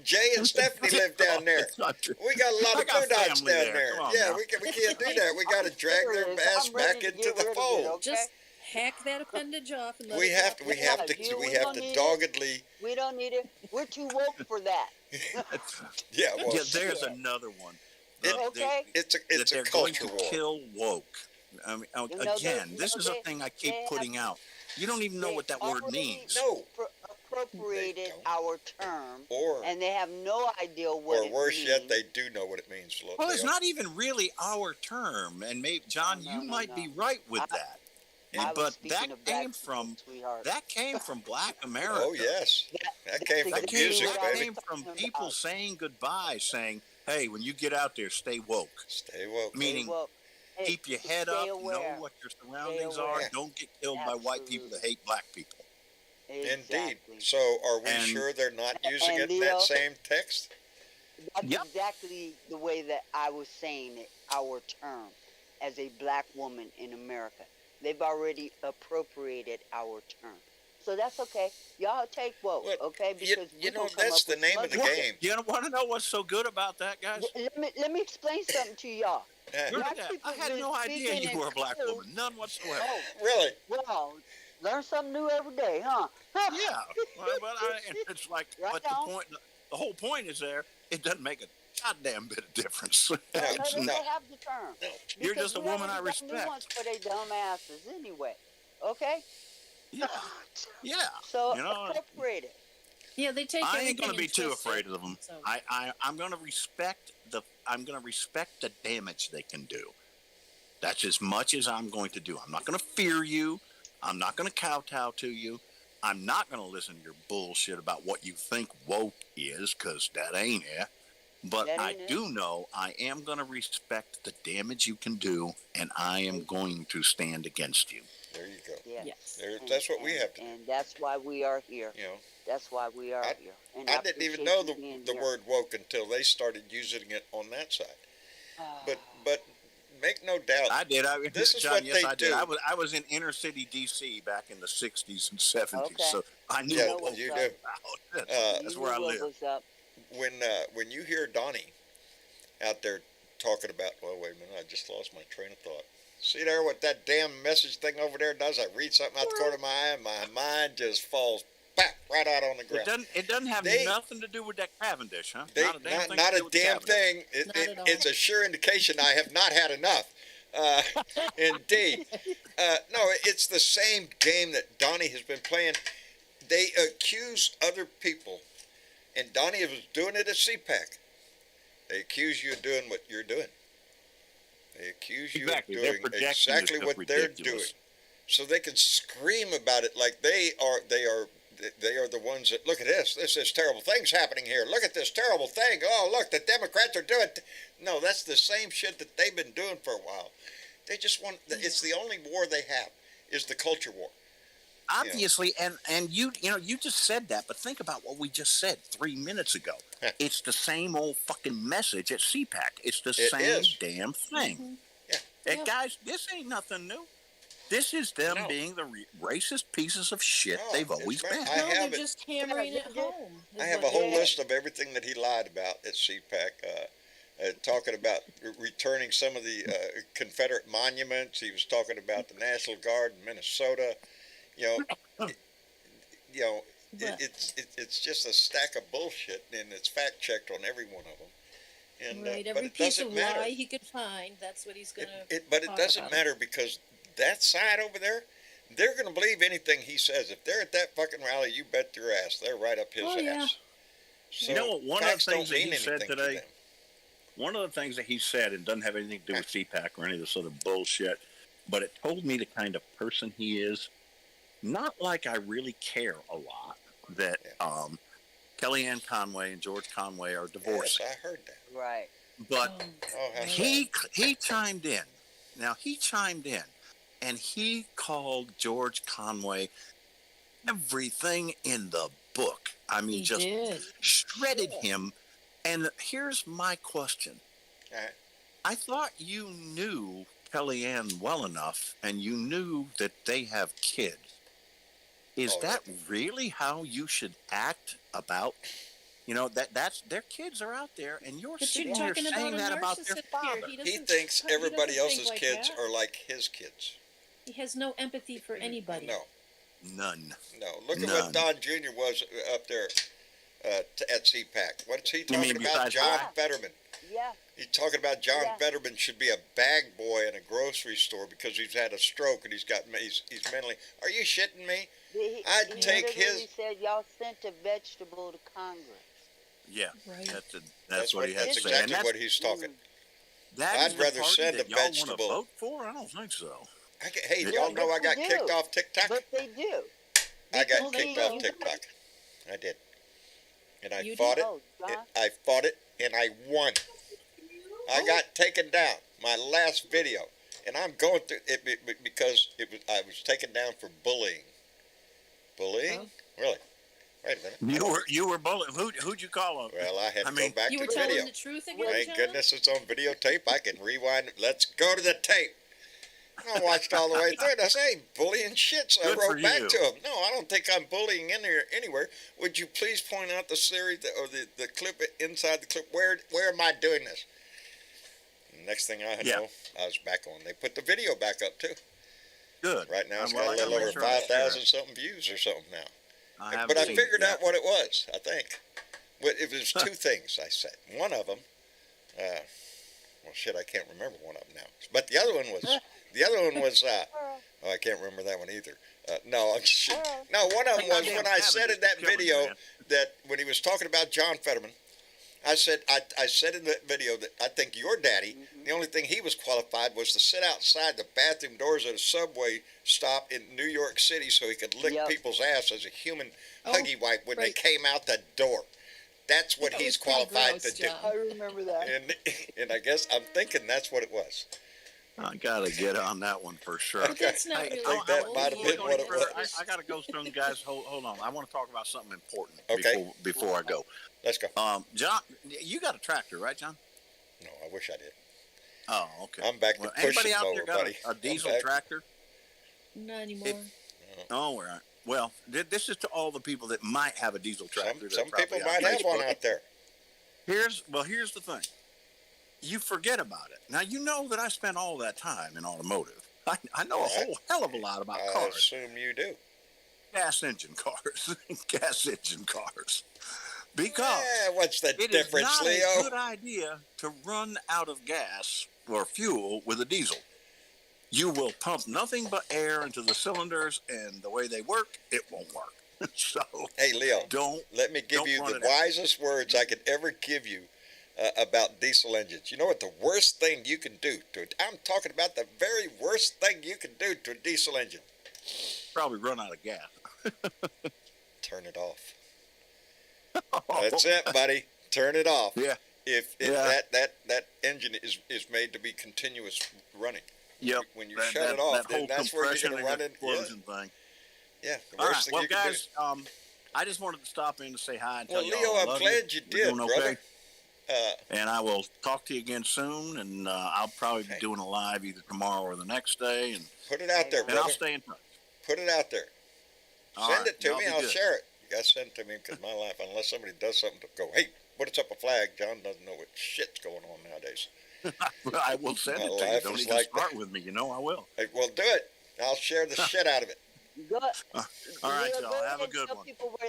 Jay and Stephanie live down there. It's not true. We got a lot I of got Boondocks family down there. there. Come on Yeah, now. we can't do that. We got to drag their Serious. ass I'm ready back to into get the rid of it, fold. okay? Just hack that appendage off and let We it have drop to. We down. have to. Yeah, We we have don't to need it. doggedly. We don't need it. We're too woke for that. Yeah. Well, Yeah, there's shit. another one. Okay? it's That a they're going culture to war. kill woke. I mean, You know, again, this is a thing I keep they putting out. You don't even know they what that word already means. No. appropriated They our term, Or and they have no idea what or it worse means. yet, they do know what it means. Look, Well, they it's are- not even really our term, and maybe John, No, you no, might no. be right with I- that. I was But speaking that of black came from people, sweetheart. that came from Black America. Oh yes, that came That's from exactly music, what I That was baby. came from talking people about. saying goodbye, saying, "Hey, when you get out there, stay woke." Stay woke. Meaning, Well, hey, keep your head stay up, aware. know what your surroundings aware. are. Yeah. Don't get killed by white people that Absolutely. hate black people. Indeed. Exactly. So, are we And- sure they're not using And it in that Leo- same text? That's Yep. exactly the way that I was saying it, our term, as a black woman in America. They've already appropriated our term. So that's okay. Y'all take woke, Well, okay? you Because know, we're gonna come that's up the with name some of the other game. You want to know what's so good about that, guys? shit. Let me explain something to y'all. Yeah. Look Black at that. people I had been no idea speaking you in were a black code. woman. None whatsoever. Oh, Really? well, learn something new every day, huh? Yeah, well, and it's like, Right but on. the whole point is there. It doesn't make a goddamn bit of difference. No, They no. have the term. No. You're Because just a we woman I already got new respect. ones for they dumb asses anyway. Okay? Yeah, yeah. So You know, appropriate it. Yeah, they take I ain't everything gonna be and too twist afraid it. of them. So- I'm gonna respect the damage they can do. That's as much as I'm going to do. I'm not gonna fear you. I'm not gonna kowtow to you. I'm not gonna listen to your bullshit about what you think woke is, because that ain't it. But That I ain't it. do know I am gonna respect the damage you can do, and I am going to stand against you. There you go. Yeah. Yes. That's what we have to do. And that's why we are here. You know, That's why we are I- here. And I didn't even appreciate know you being the here. word woke until they started using it on that side. Ah, But make no doubt, I did. This is John, what yes, they I did. do. I was in inner city D.C. back in the 60s and 70s, Okay. so I knew Yeah, what woke you was do. about. Uh, That's you where I knew what live. was up. when you hear Donnie out there talking about, well, wait a minute, I just lost my train of thought. See there what that damn message thing over there does? I read something out the corner of my eye, and my mind just falls back right out on the ground. It doesn't have They- nothing to do with that Cavendish, huh? Not a damn thing. Not at all. It's a sure indication I have not had enough. Indeed. No, it's the same game that Donnie has been playing. They accuse other people, and Donnie was doing it at CPAC. They accuse you of doing what you're doing. They accuse you Exactly. of Their doing projection is exactly just what they're ridiculous. doing. So they can scream about it like they are the ones that, look at this. This is terrible things happening here. Look at this terrible thing. Oh, look, the Democrats are doing No, that's the same shit that they've been doing for a while. They just want, it's the only war they have, is the culture war. Obviously, and you just said that, but think about what we just said 3 minutes ago. It's the same old fucking message at CPAC. It's the It same is. damn thing. Mhm. Yeah. And Yeah. guys, this ain't nothing new. This is them No. being the racist pieces of shit No, they've it's always right. been. I No, have they're it. just hammering it Yeah. home. is I have what a whole they're list of everything that he lied about at CPAC, talking about returning some of the Confederate monuments. He was talking about the National Guard in Minnesota. You know, But- it's just a stack of bullshit, and it's fact checked on every one of them. And right. but Every it piece doesn't of matter. lie he could find, that's what he's gonna. But it talk doesn't about. matter, because that side over there, they're going to believe anything he says. If they're at that fucking rally, you bet your ass they're right up his Oh, yeah. ass. So You know what, one of the facts things don't that mean he said anything to today- them. One of the things that he said, and doesn't have anything to do with CPAC or any of this other bullshit, but it told me the kind of person he is. Not like I really care a lot that Kellyanne Conway and George Conway are divorcing, Yes, I heard that. Right. but Oh, how he chimed in. Now he chimed in, and he called George Conway everything in the book. I mean, He just did. shredded him. And here's my question. Alright. I thought you knew Kellyanne well enough, and you knew that they have kids. Is Oh, that really how you should act about? That's their kids are out there, and you're But you're sitting here talking about saying a that about their narcissist here. father. He thinks He everybody doesn't think else's like kids that. are like his kids. He has no empathy for anybody. No, None. no. Look at what None. Don Jr. was up there at CPAC. What's he You talking mean about? besides John Hi? Fetterman. Yeah. He's talking about John Yeah. Fetterman should be a bag boy in a grocery store because he's had a stroke and he's mentally. Are you shitting me? I'd He take literally his. said y'all sent a vegetable to Congress. Yeah, Right. that's what he had That's to say. exactly And what he's talking. that I'd is the rather party send that a y'all want vegetable. to vote for? I don't think so. Hey, Yeah, y'all know I but got they kicked do. off TikTok. But they do. I got Because kicked you- off you- TikTok. I did, and I You fought did? it. Oh, John. I fought it, and I won. I got taken down. My last video, and I'm going through it because I was taken down for bullying. Bullying? Really? Wait a minute. You were bullying. Who'd you call him? Well, I had I to mean, go back You to were the telling video. the truth again, Thank John? goodness it's on videotape. I can rewind it. Let's go to the tape. I watched all the way through it. I say, ain't bullying shit, so Good I for wrote back you. to him. No, I don't think I'm bullying anywhere. Would you please point out the series or the clip inside the clip? Where am I doing this? Next thing I know, I was back on. They put the video back up too. Good. Right now it's Well, got a I gotta little make over sure I share 5,000 something views or something now. haven't But I seen figured it out yet. what it was, I think. It was two things I said. One of them, well, shit, I can't remember one of them now. But the other one was, oh, I can't remember that one either. No, no, one of them was when I said in that video that when he was talking about John Fetterman, I said in that video that I think your daddy, the only thing he was qualified was to sit outside the bathroom doors at a subway stop in New York City so he could lick Yep. people's ass as a human Oh, huggy wipe when they right. came out the door. That's what That he's was pretty qualified gross, to do. John. I remember that. And I guess I'm thinking that's what it was. I gotta get on that one for sure. But that's not Hey, really think that bullying. might have been what it was. I gotta go soon, guys. Hold on. I want to talk about something important Okay. before I go. Let's go. John, you got a tractor, right, John? No, I wish I did. Oh, okay. I'm back to Anybody pushing out mower, there got buddy. a diesel I'm back. tractor? Not anymore. Oh, all right. Well, this is to all the people that might have a diesel tractor. Some that people probably might on have one Facebook. out there. Here's the thing. You forget about it. Now, you know that I spent all that time in automotive. I know a whole hell of a lot about I cars. assume you do. Gas engine cars. Gas engine cars. Because What's the it is difference, not Leo? a good idea to run out of gas or fuel with a diesel. You will pump nothing but air into the cylinders, and the way they work, it won't work. So Hey, Leo, don't. let me give don't you run the it out. wisest words I could ever give you about diesel engines. You know what the worst thing you can do to it? I'm talking about the very worst thing you can do to a diesel engine. Probably run out of gas. Turn it off. That's it, buddy. Turn it off. Yeah. If Yeah. that engine is made to be continuous running. Yep. When you shut it off, that then whole that's where you're compression going to and run in. explosion thing. Yeah, the All worst right. thing Well, you can guys, I just wanted to stop in to say hi and tell do. Well, you all I Leo, I'm love glad you We're did, doing brother. okay. And I will talk to you again soon, and I'll probably be Okay. doing a live either tomorrow or the next day, and Put it out there, I'll brother. stay in touch. Put it out there. All Send right, it to y'all me. be I'll good. share it. You got to send it to me because my life, unless somebody does something to go, hey, put up a flag. John doesn't know what shit's going on nowadays. I will send My it to you. life Don't is even like start that. with me. You know I will. Hey, well, do it. I'll share the shit out of it. Go, All right, Leo, y'all. go Have ahead a and good tell one. people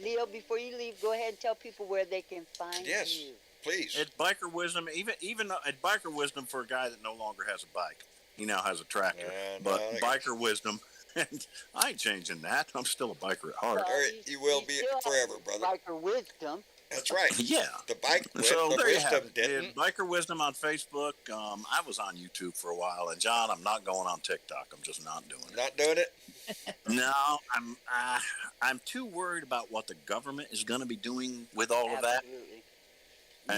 Leo, before you leave, go ahead and tell people where they can find Yes. you. Please. It's Biker Wisdom, even at Biker Wisdom for a guy that no longer has a bike. He now has a tractor. No, But I Biker Wisdom, and I ain't changing that. I'm still a biker at heart. Or you will be still have forever, brother. Biker wisdom. That's right. Yeah. The bike So the there you have wisdom it. didn't. Yeah, Biker Wisdom on Facebook. I was on YouTube for a while, and John, I'm not going on TikTok. I'm just not doing it. Not doing it. No, I'm too worried about what the government is going to be doing with all of that. Absolutely.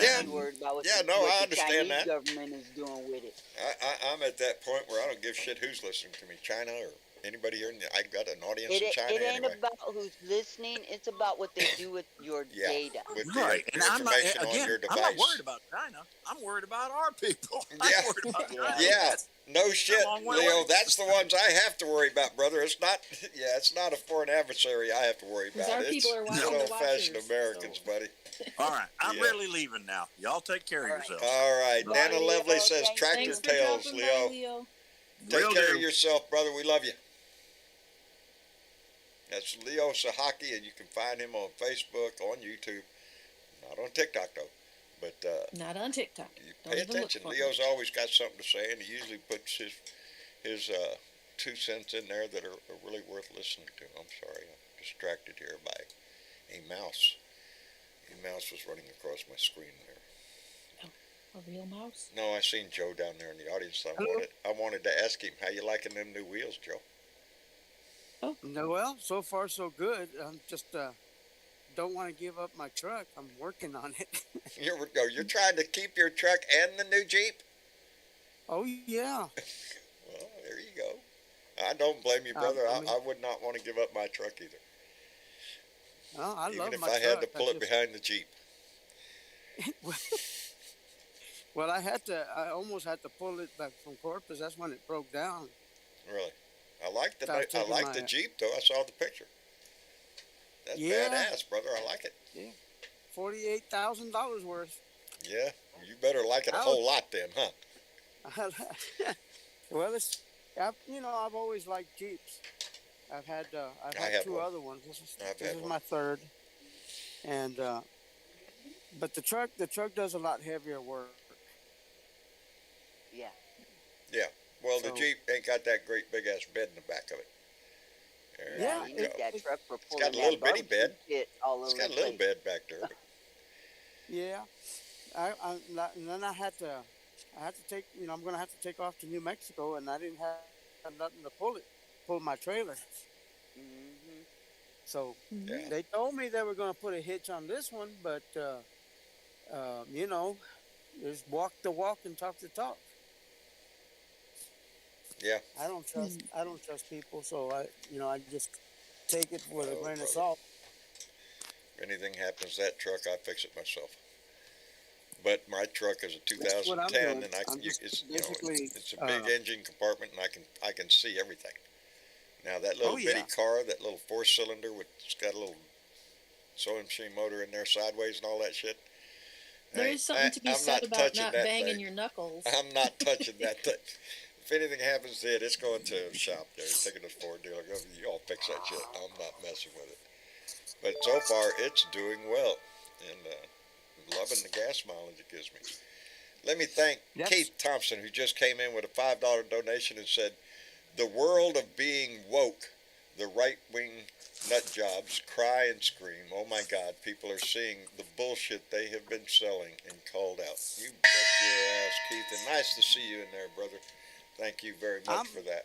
Yeah. I'm worried about what Yeah, the, no, what I the understand Chinese that. government is doing with it. I'm at that point where I don't give shit who's listening to me, China or Anybody here? I got an audience It in China it ain't anyway. about who's listening. It's about what they do with your Yeah, data. with Right. the And I'm not, information on again, your I'm not device. worried about China. I'm worried about our people. I'm Yeah. worried about Yeah. China. Yeah, That's no a shit, long way Leo. away. That's the ones I have to worry about, brother. It's not. Yeah, it's not a foreign adversary I have to worry Because about. our It's people are watching good the old-fashioned watchers. Americans, So. buddy. All right. I'm Yeah. really leaving now. Y'all take care of All right. yourselves. All right, Bye, Nana Leo. Lovely says Thank tractor Thanks for tails, dropping Leo. by, Leo. Take Will care do. of yourself, brother. We love you. That's Leo Sahaki, and you can find him on Facebook, on YouTube. Not on TikTok, though. But Not on TikTok. you Don't pay even look attention. for Leo's always got something to say, and he usually puts his 2 cents in there that are really worth listening to. I'm sorry, I'm distracted here by a mouse. A mouse was running across my screen there. A real mouse? No, I seen Joe down there in the audience. Hello. I wanted to ask him, how you liking them new wheels, Joe? No, well, so far so good. I'm just don't want to give up my truck. I'm working on it. You're trying to keep your truck and the new Jeep? Oh yeah. Well, there you go. I don't blame you, brother. I would not want to give up my truck either. Well, I Even love if my I truck. had to pull it behind the Jeep. Well, I almost had to pull it back from Corpus. That's when it broke down. Really. I like the So I was taking the my- Jeep though. I saw the picture. That's Yeah. badass, brother. I like it. $48,000 worth. Yeah. You better like it a whole lot then, huh? Well, I've always liked Jeeps. I've had I have 2 one. other ones. This I've is had one. my third. And but the truck does a lot heavier work. Yeah. Well, the So- Jeep ain't got that great big ass bed in the back of it. There Yeah, You you need go. that truck for pulling got a that little bitty barbecue bed. pit all over It's got a the little place. bed back there. But Yeah, and then I had to take. I'm gonna have to take off to New Mexico, and I didn't have nothing to pull my trailer. Hmm. So Yeah. they told me they were gonna put a hitch on this one, but just walk the walk and talk the talk. Yeah. I don't trust people, so I just take it with a Oh, grain brother. of salt. If anything happens to that truck, I fix it myself. But my truck is a That's what I'm 2010, doing. and I'm just it's basically, it's a big engine compartment, and I can see everything. Now that little Oh, bitty yeah. car, that little 4-cylinder it's got a little sewing machine motor in there sideways and all that shit. There is something to be I'm said not about touching not that banging thing. your knuckles. I'm not touching that thing. If anything happens to it, it's going to a shop there. Taking it to a Ford dealer. You all fix that shit. I'm not messing with it. But so far, it's doing well. And loving the gas mileage it gives me. Let me thank Yes. Keith Thompson, who just came in with a $5 donation and said, "The world of being woke, the right-wing nut jobs cry and scream. Oh my God, people are seeing the bullshit they have been selling and called out." You bet your ass, Keith, and nice to see you in there, brother. Thank you very much for that.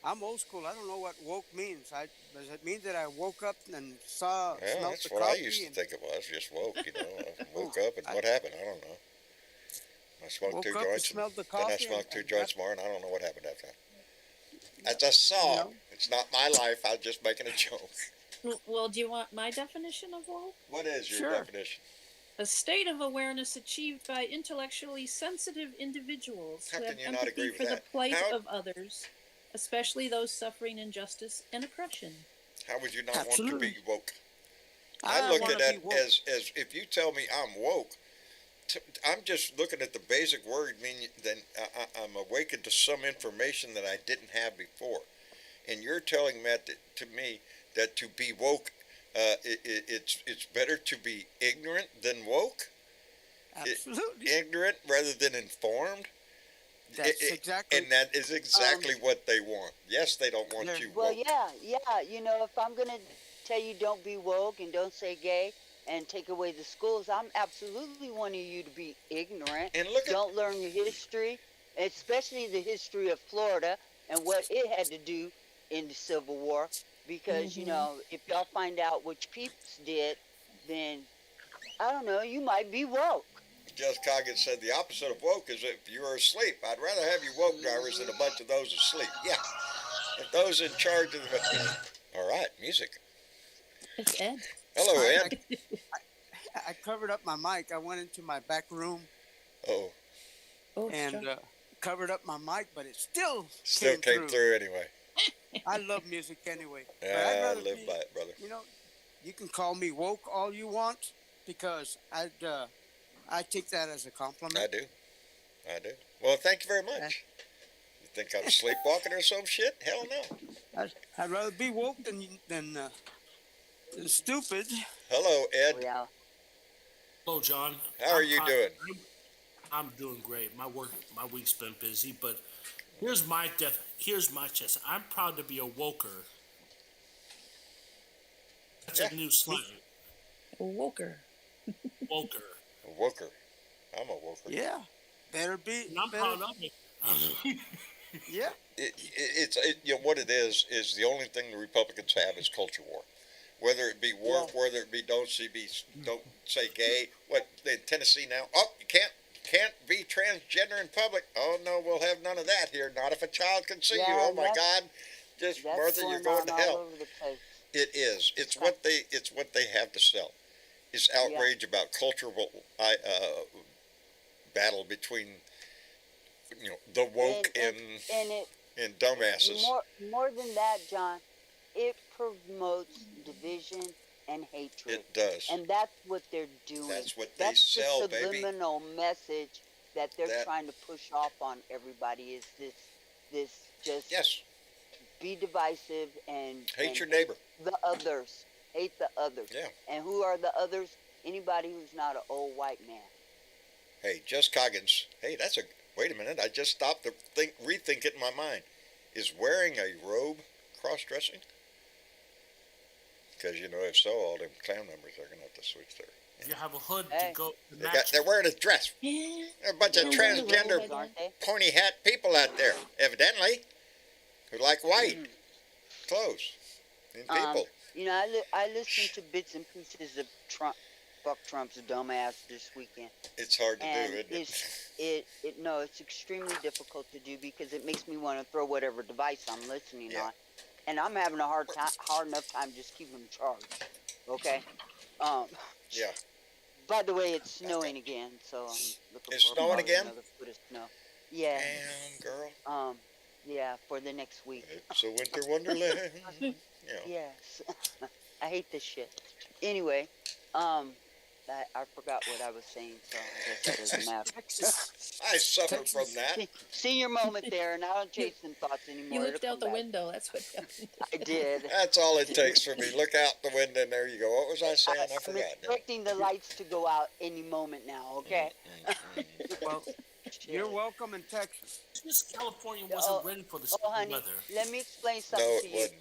I'm old school. I don't know what woke means. Does it mean that I woke up and smelled That's the what I coffee? used to and think it was. Just woke, I woke up, and what happened? I don't know. I smoked Woke 2 up and joints, smelled the then I coffee smoked 2 and joints more, and I don't know what happened after that. That's a song. know? It's not my life. I was just making a joke. Well, do you want my definition of woke? What is your Sure. definition? A state of awareness achieved by intellectually sensitive individuals How who can have you not agree empathy with for the that? plight How- of others, especially those suffering injustice and oppression. How would you not want to Absolutely. be woke? I I look wanna at be that woke. as if you tell me I'm woke, I'm just looking at the basic word, meaning then I'm awakened to some information that I didn't have before. And you're telling to me that to be woke, it's better to be ignorant than woke? Absolutely. Ignorant rather than informed? That's exactly. And that is exactly what they want. Yes, they don't want Yeah. you Well, woke. yeah. If I'm gonna tell you don't be woke and don't say gay and take away the schools, I'm absolutely wanting you to be ignorant. And look at Don't learn your history, especially the history of Florida and what it had to do in the Civil War. Because if y'all find out which peeps did, then I don't know. You might be woke. Just Coggins said the opposite of woke is if you were asleep. I'd rather have you woke drivers than a bunch of those asleep. Yeah. Those in charge of the. All right, music. It's Ed. Hello, I, Ed. I covered up my mic. I went into my back room Oh, Oh, and Chuck. covered up my mic, but it still came through anyway. I love music anyway. But I'd I rather live be, by it, brother. you know, you can call me woke all you want because I take that as a compliment. I do. Well, thank you very much. You think I'm sleepwalking or some shit? Hell no. I'd rather be woke than stupid. Hello, Ed. Yeah. Hello, John. How are you doing? I'm doing great. My week's been busy, but here's my chest. I'm proud to be a woker. That's Yeah. a new slang. Woker. Woker. A woker. I'm a woker. Yeah, better be. And I'm better, proud of it. Yeah, You know, what it is the only thing the Republicans have is culture war. Whether it be work, whether it be don't say gay. What in Tennessee now? Oh, you can't be transgender in public. Oh no, we'll have none of that here. Not if a child can see you. Oh my God, just That's Martha, you're going to all hell. over the place. It is. It's what they have to sell. It's outrage about cultural battle between the woke and dumbasses. More than that, John, it promotes division and hatred. It does. And that's what they're doing. That's what they That's sell, the baby. subliminal message that they're trying to push off on everybody is this just Yes. be divisive and Hate your neighbor. The others. Hate the others. Yeah. And who are the others? Anybody who's not an old white man. Hey, Jess Coggins. Hey, wait a minute. I just stopped to rethink it in my mind. Is wearing a robe cross-dressing? Because, if so, all them clown numbers are going to have to switch there. If you have a hood Hey. to go to match. They're wearing a dress. Yeah. They're a bunch of They're wearing transgender robes, Aren't they? pointy hat people out there, evidently, who like white clothes and people. I listened to bits and pieces of Trump's dumbass this weekend. It's hard to And do, isn't it? it's extremely difficult to do because it makes me want to throw whatever device I'm listening Yeah. on, and I'm having a hard enough time just keeping them charged. Okay. Yeah. By the way, it's snowing again, so I'm looking It's for snowing probably again? another foot of snow. Yeah. Damn, girl. Yeah, for the next week. It's a winter wonderland. Yes. I hate this shit. Anyway, I forgot what I was saying, so I guess it doesn't matter. I suffer from that. Senior moment there, and I don't chase them thoughts anymore. You looked It'll out the come back. window. That's what happened. I did. That's all it takes for me. Look out the window and there you go. What was I saying? I I'm forgot. expecting the lights to go out any moment now, okay? well, you're welcome in Texas. Just California wasn't ready for the Oh, honey, weather. let me explain something No, to it you. wasn't.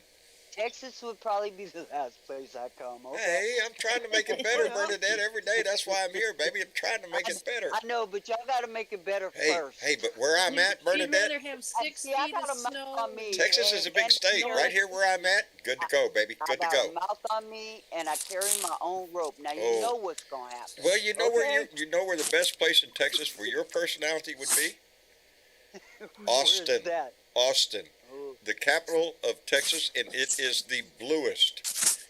Texas would probably be the last place I come, okay? Hey, I'm trying to make it better, Bernadette, every day. That's why I'm here, baby. I'm trying to make it better. I know, but y'all got to make it better first. Hey, but where I'm at, You'd Bernadette, rather have 6 See, I feet got of a mouth snow. on me. Texas is a big and state. you know Right here where I'm at, good to go, baby. Good to I go. got a mouth on me, and I carry my own rope. Now you Oh. know what's gonna happen. Well, you know Okay. where the best place in Texas for your personality would be? Austin. Where's that? Austin, Oh, the capital of Texas, and it is the bluest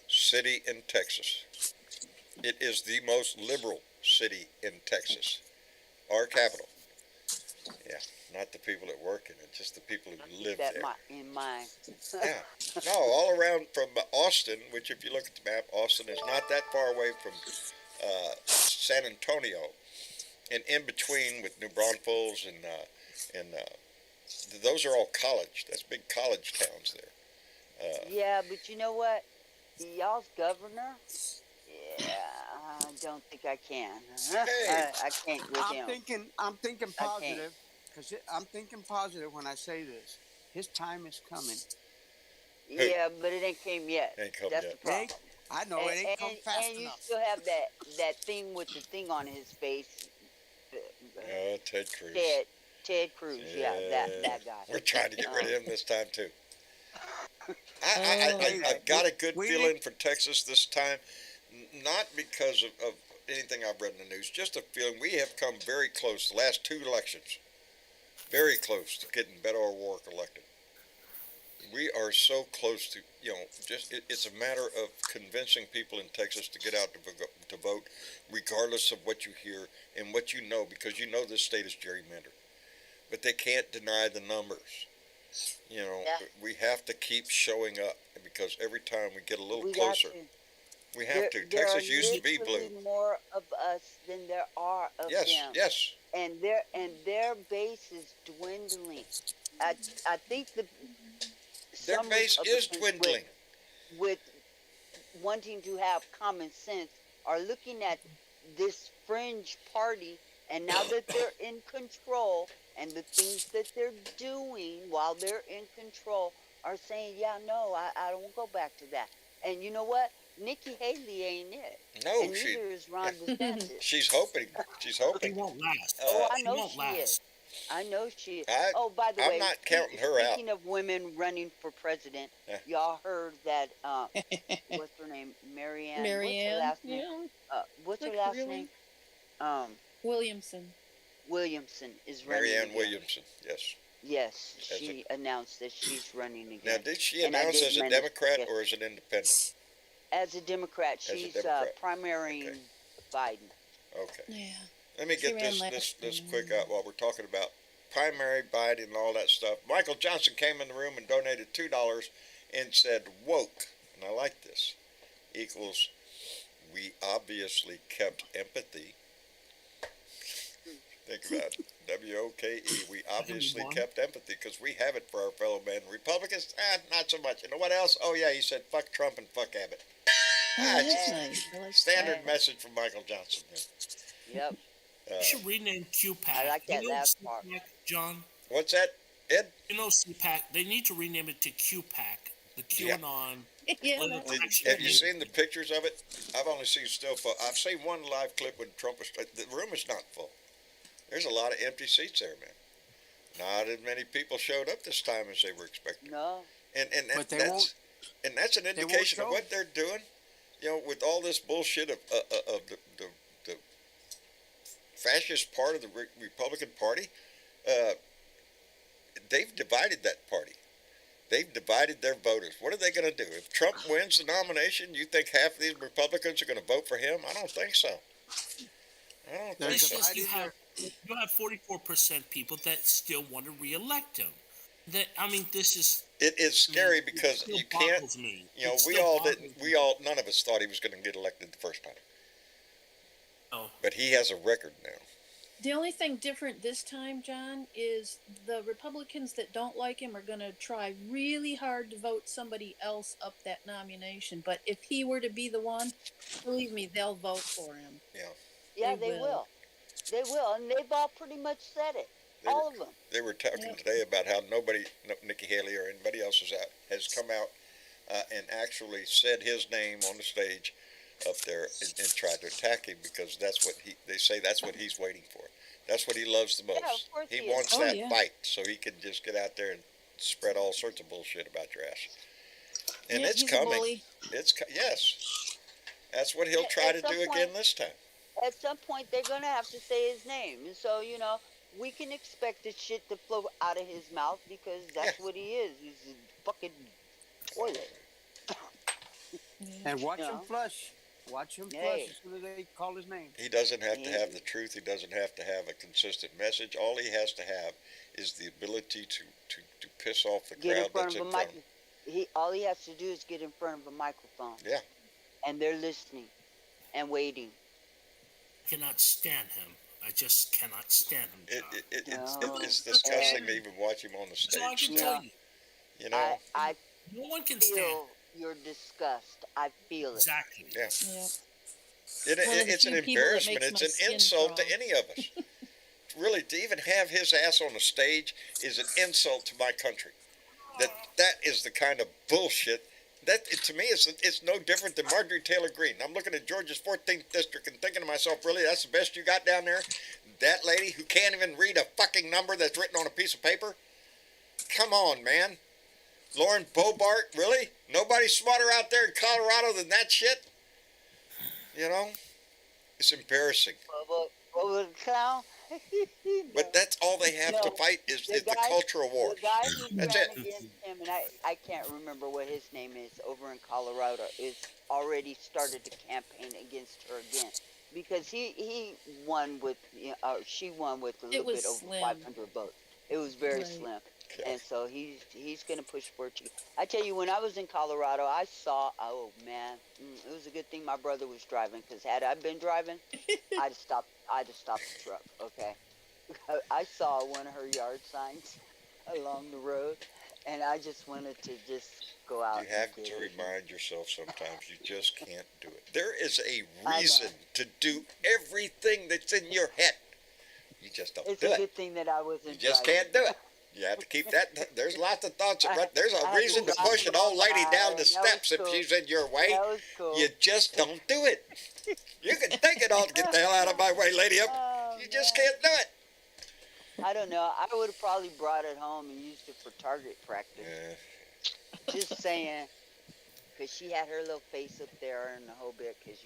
city in Texas. It is the most liberal city in Texas. Our capital. Yeah, not the people that work in it, just the people who keep live that there. in mind. Yeah. No, all around from Austin, which if you look at the map, Austin is not that far away from San Antonio, and in between with New Braunfels and those are all college. That's big college towns there. Yeah, but you know what? Y'all's governor. Yeah, I don't think I can. Hey. I can't with him. I'm thinking I can't. positive, because I'm thinking positive when I say this. His time is coming. Yeah, but it ain't came yet. Ain't come That's yet. the problem. I know it ain't come fast and you enough. still have that thing with the thing on his face. Ted Cruz. Ted Cruz, yeah, that guy. We're trying to get rid of him this time too. Oh. I've got a good We feeling for Texas this time, not because of anything I've read in the news, just a feeling we have come very close, the last two elections, very close to getting Beto O'Rourke elected. we are so close to, just it's a matter of convincing people in Texas to get out to vote, regardless of what you hear and what you know, because you know this state is gerrymandered. But they can't deny the numbers. Yeah. We have to keep showing up because every time we get a little We got closer, to. we have to. There are Texas used to be blue. literally more of us than there are of Yes, them. yes. And their base is dwindling. I think Their some base is Republicans dwindling. with wanting to have common sense are looking at this fringe party, and now that they're in control and the things that they're doing while they're in control are saying, yeah, no, I don't go back to that. And you know what? Nikki Haley ain't it. No, And neither is Ron DeSantis. she's hoping. She's He hoping. won't last. Oh, I He know won't she last. is. I know she is. I- By the I'm way, not counting her out. speaking of women running for president, Yeah. y'all heard that, what's her name? Marianne. What's her Marianne, last name? yeah, What's her Like, last really? name? Um, Williamson. Williamson is running Marianne again. Williamson. Yes. Yes, As she announced that she's running again. Now, did she And I announce did as a manage- Democrat yes. or as an independent? As a Democrat, a she's Democrat. primarying Okay. Biden. Okay. Yeah. Let me She get ran this last this time. quick out while we're talking about primary Biden and all that stuff. Michael Johnson came in the room and donated $2 and said woke, and I like this, equals we obviously kept empathy. Think about it. WOKE. We obviously Everyone. kept empathy because we have it for our fellow man. Republicans, not so much. You know what else? Oh yeah, he said fuck Trump and fuck Abbott. Oh, it's that's just nice. I like standard that. message from Michael Johnson. Yep. You should rename QPAC. I like that You know last part. CPAC, John? What's that, Ed? You know CPAC? They need to rename it to QPAC. The Yeah. QAnon. Yeah, Well, that the- was Actually, Have you seen the pictures of it? I've only seen still. I've seen one live clip when Trump was. The room is not full. There's a lot of empty seats there, man. Not as many people showed up this time as they were expecting. No. And But they that's won't- an won't indication of show. what they're doing. With all this bullshit of the fascist part of the Republican Party, they've divided that party. They've divided their voters. What are they going to do? If Trump wins the nomination, you think half of these Republicans are going to vote for him? I don't think so. I don't They're think It's so. just divided. you have 44% people that still want to reelect him. This is It is scary it because still you can't. boggles me. You know, It we still all boggles didn't. me. We all. None of us thought he was going to get elected the first time. Oh. But he has a record now. The only thing different this time, John, is the Republicans that don't like him are going to try really hard to vote somebody else up that nomination. But if he were to be the one, believe me, they'll vote for him. Yeah, They they will. will. They will, and they've all pretty much said it. They All were- of them. They were talking Yep. today about how Nikki Haley or anybody else has come out and actually said his name on the stage up there and tried to attack him because they say that's what he's waiting for. That's what he loves the most. Yeah, of course he he is. wants Oh, that yeah. fight so he can just get out there and spread all sorts of bullshit about your ass. And Yeah, it's he's a coming. bully. Yes. That's what he'll At try to some do point- again this time. At some point, they're going to have to say his name. And so, we can expect the shit to flow out of his mouth because that's Yeah. what he is. He's a fucking toilet. And watch Yeah. him flush. Watch him flush Hey. as soon as they call his name. He doesn't have to Yeah. have the truth. He doesn't have to have a consistent message. All he has to have is the ability to piss off the Get in crowd front that's of a in front of mic. him. All he has to do is get in front of a microphone. Yeah. And they're listening and waiting. I cannot stand him. I just cannot stand him, John. No. It's disgusting to even watch him on the That's all I stage. can Yeah. tell you. You know? I No one can stand. feel your disgust. I feel it. Exactly. Yeah. Yeah. It, One of the it's an few people that embarrassment. makes It's my an skin insult to crawl. any of us. Really, to even have his ass on the stage is an insult to my country. That is the kind of bullshit. That to me, it's no different than Marjorie Taylor Greene. I'm looking at Georgia's 14th district and thinking to myself, really, that's the best you got down there? That lady who can't even read a fucking number that's written on a piece of paper? Come on, man. Lauren Bobart, really? Nobody's smarter out there in Colorado than that shit? You know? It's embarrassing. But clown, But that's all they have to No, fight is the the guy, cultural the wars. guy who's That's ran it. against him, and I can't remember what his name is over in Colorado, is already started to campaign against her again because he won with she won with a It little was bit over slim. 500 votes. It was very Right. slim, Yeah. and so he's going to push for it. I tell you, when I was in Colorado, I saw. Oh man, it was a good thing my brother was driving because had I been driving, I'd have stopped. I'd have stopped the truck. Okay. I saw one of her yard signs along the road, and I just wanted to just go You out and have get to it. remind yourself sometimes you just can't do it. There is a I reason know. to do everything that's in your head. You just don't It's do a it. good thing that I You wasn't just driving. can't do it. You have to keep that. There's lots of thoughts. I, There's a I had to reason to drive push the an wrong old lady down way, the and that was steps if cool. she's in your way. That was cool. You just don't do it. You can think it all. Get the hell out of my way, lady. Up. Oh You just man, can't do it. I don't know. I would have probably brought it home and used it for target practice. Yeah. Just saying, because she had her little face up there and the whole bit. Because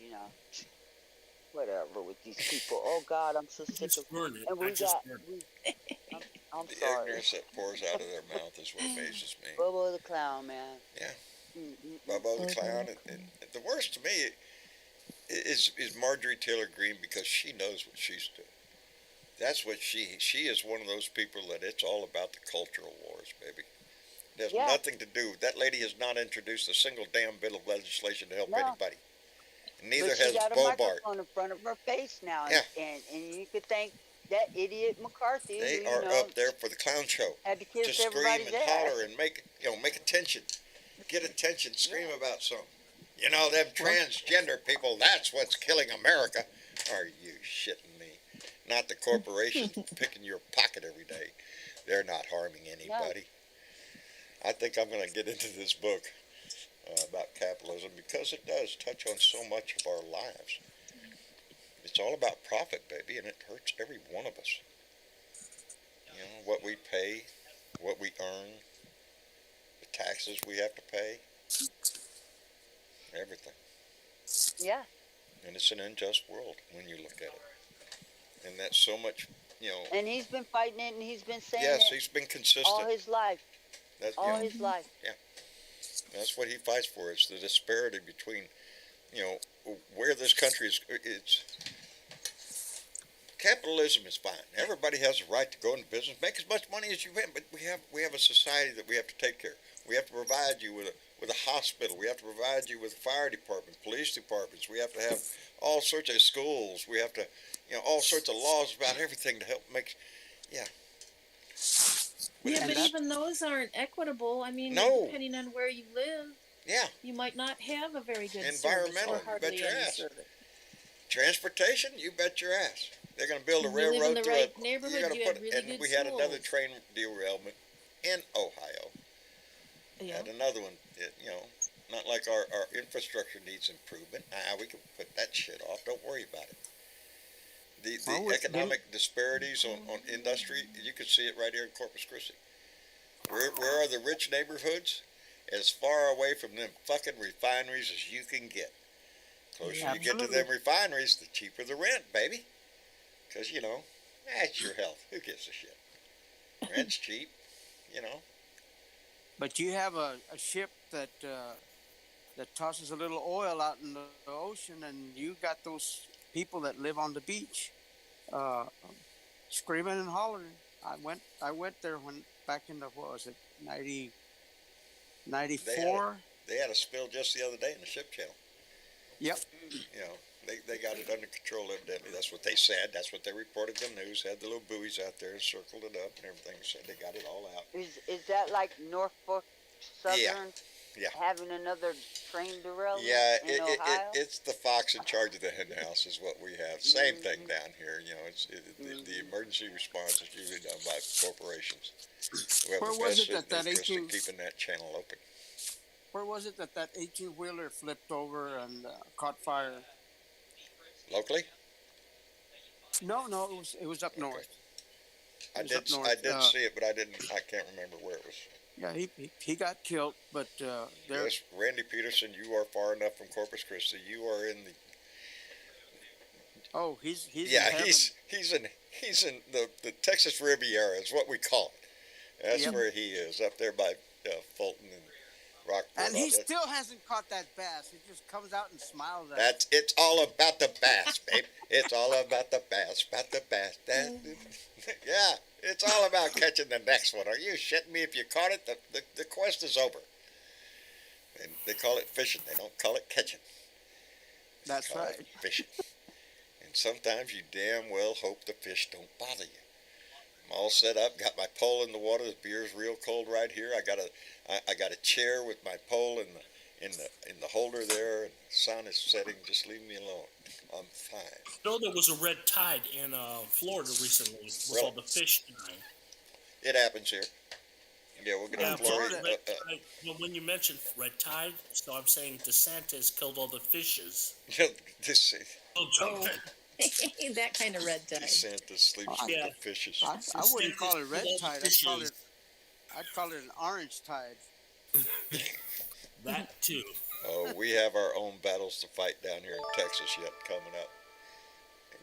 whatever with these people. Oh God, I'm so I sick of. just burned it. And I we just got burned we. I'm The sorry. ignorance that pours out of their mouth is what amazes me. Bobo the clown, man. Yeah. Mm-mm-mm. Bubba the Clown. And the worst to me is Marjorie Taylor Greene because she knows what she's doing. That's what she is one of those people that it's all about the cultural wars, baby. It has Yeah, nothing to do. That lady has not introduced a single damn bit of legislation to help no, anybody. Neither but she has got a Bobart. microphone in front of her face now, Yeah, and you could thank that idiot McCarthy who they are up there for the clown show had to to kiss scream everybody's and holler ass. and make attention, get attention, scream Yeah. about something. You know them Well, transgender people. That's what's killing America. Are you shitting me? Not the corporations picking your pocket every day. They're not harming No, anybody. I think I'm going to get into this book about capitalism because it does touch on so much of our lives. It's all about profit, baby, and it hurts every one of us. You know, what we pay, what we earn, the taxes we have to pay, everything. yeah, And it's an unjust world when you look at it. And that's so much, you know, and he's been fighting it, and he's been saying yes, it he's been all consistent. his life, That's, all his life. that's what he fights for. It's the disparity between, you know, where this country is. It's capitalism is fine. Everybody has a right to go into business, make as much money as you can. But we have a society that we have to take care of. We have to provide you with a hospital. We have to provide you with a fire department, police departments. We have to have all sorts of schools. We have to, you know, all sorts of laws about everything to help make. Yeah. But Yeah, and but that even those aren't equitable. I mean, no. depending on where you live, Yeah. you might not have a very good service Environmental. or You bet hardly your any ass. service. Transportation, you bet your ass. They're going to build a You live in railroad the through right a. neighborhood, You're going you to have put, really and good we had another schools. train derailment in Ohio. Yeah. Had another one. You know, not like our infrastructure needs improvement. We can put that shit off. Don't worry about it. The well, economic disparities on industry, you can see it right here in Corpus Christi. Where are the rich neighborhoods? As far away from them fucking refineries as you can get. Closer you get to absolutely. them refineries, the cheaper the rent, baby. Because, you know, that's your health. Who gives a shit? Rent's cheap, you know. But you have a ship that that tosses a little oil out in the ocean, and you got those people that live on the beach, uh, screaming and hollering. I went there when back in the what was it 90, They had a, 94? they had a spill just the other day in the ship channel. Yep. You know, they got it under control evidently. That's what they said. That's what they reported in the news. Had the little buoys out there and circled it up and everything. Said they got it all out. Is that like Norfolk Yeah, Southern yeah. having another train derailment Yeah, in Ohio? it's the fox in charge of the hen house is what we have. Same thing Mhm, down here. You know, mhm. the emergency response is usually done by corporations who have Where a was it vested that interest in 18? keeping that channel open. Where was it that 18-wheeler flipped over and caught fire? Locally, No, no, it was up okay. north. I It was up did north. see it, but I can't remember where it was. Yeah, he got killed, but there. Yes, Randy Peterson, you are far enough from Corpus Christi. You are in the Oh, he's in Yeah, heaven. he's in the Texas Riviera is what we call it. That's Yep. where he is, up there by Fulton and Rockport. And All he that. still hasn't caught that bass. He just comes out and smiles at us. That's it's all about the bass, babe. It's all about the bass, about the bass. Yeah, it's all about catching the next one. Are you shitting me? If you caught it, the quest is over. And they call it fishing. They don't call it catching. That's Call right. it fishing. And sometimes you damn well hope the fish don't bother you. I'm all set up, got my pole in the water. The beer's real cold right here. I got a chair with my pole in the holder there, and the sun is setting. Just leave me alone. I'm fine. You know, there was a red tide in Florida recently with Really? all the fish dying. It happens here. Yeah, we'll get Yeah, a but flurry. Florida. red tide, well, when you mentioned red tide, so I'm saying DeSantis killed all the fishes. This Oh, Oh, that kind of red tide. Santa sleeps with Yeah. the fishes. I wouldn't call it red All the tide. fishes. I'd call it an orange tide. That too. Oh, we have our own battles to fight down here in Texas yet coming up.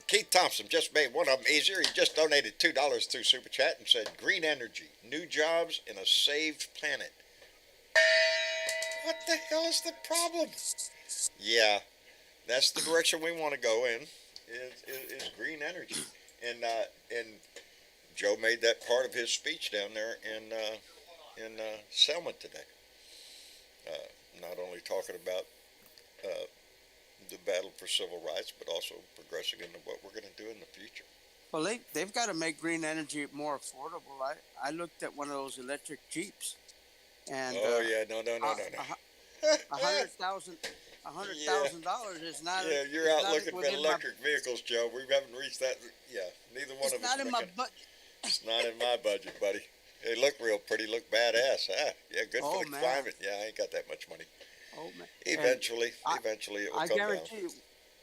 Keith Thompson just made one of them easier. He just donated $2 through Super Chat and said, "Green energy, new jobs, in a saved planet." What the hell is the problem? Yeah, that's the direction we want to go in. Is green energy, and Joe made that part of his speech down there in Selma today. Not only talking about the battle for civil rights, but also progressing into what we're going to do in the future. Well, they've got to make green energy more affordable. I looked at one of those electric Jeeps, and Oh yeah, no. $100,000 is not. Yeah, you're is out not looking for within electric vehicles, Joe. We haven't reached that. Yeah, neither one It's of us. not in my looking. budget. It's not in my budget, buddy. They look real pretty, look badass, huh? Yeah, good Oh, for the man. climate. Yeah, I ain't got that much money. Oh man! Eventually, I- eventually it will I come guarantee down. you.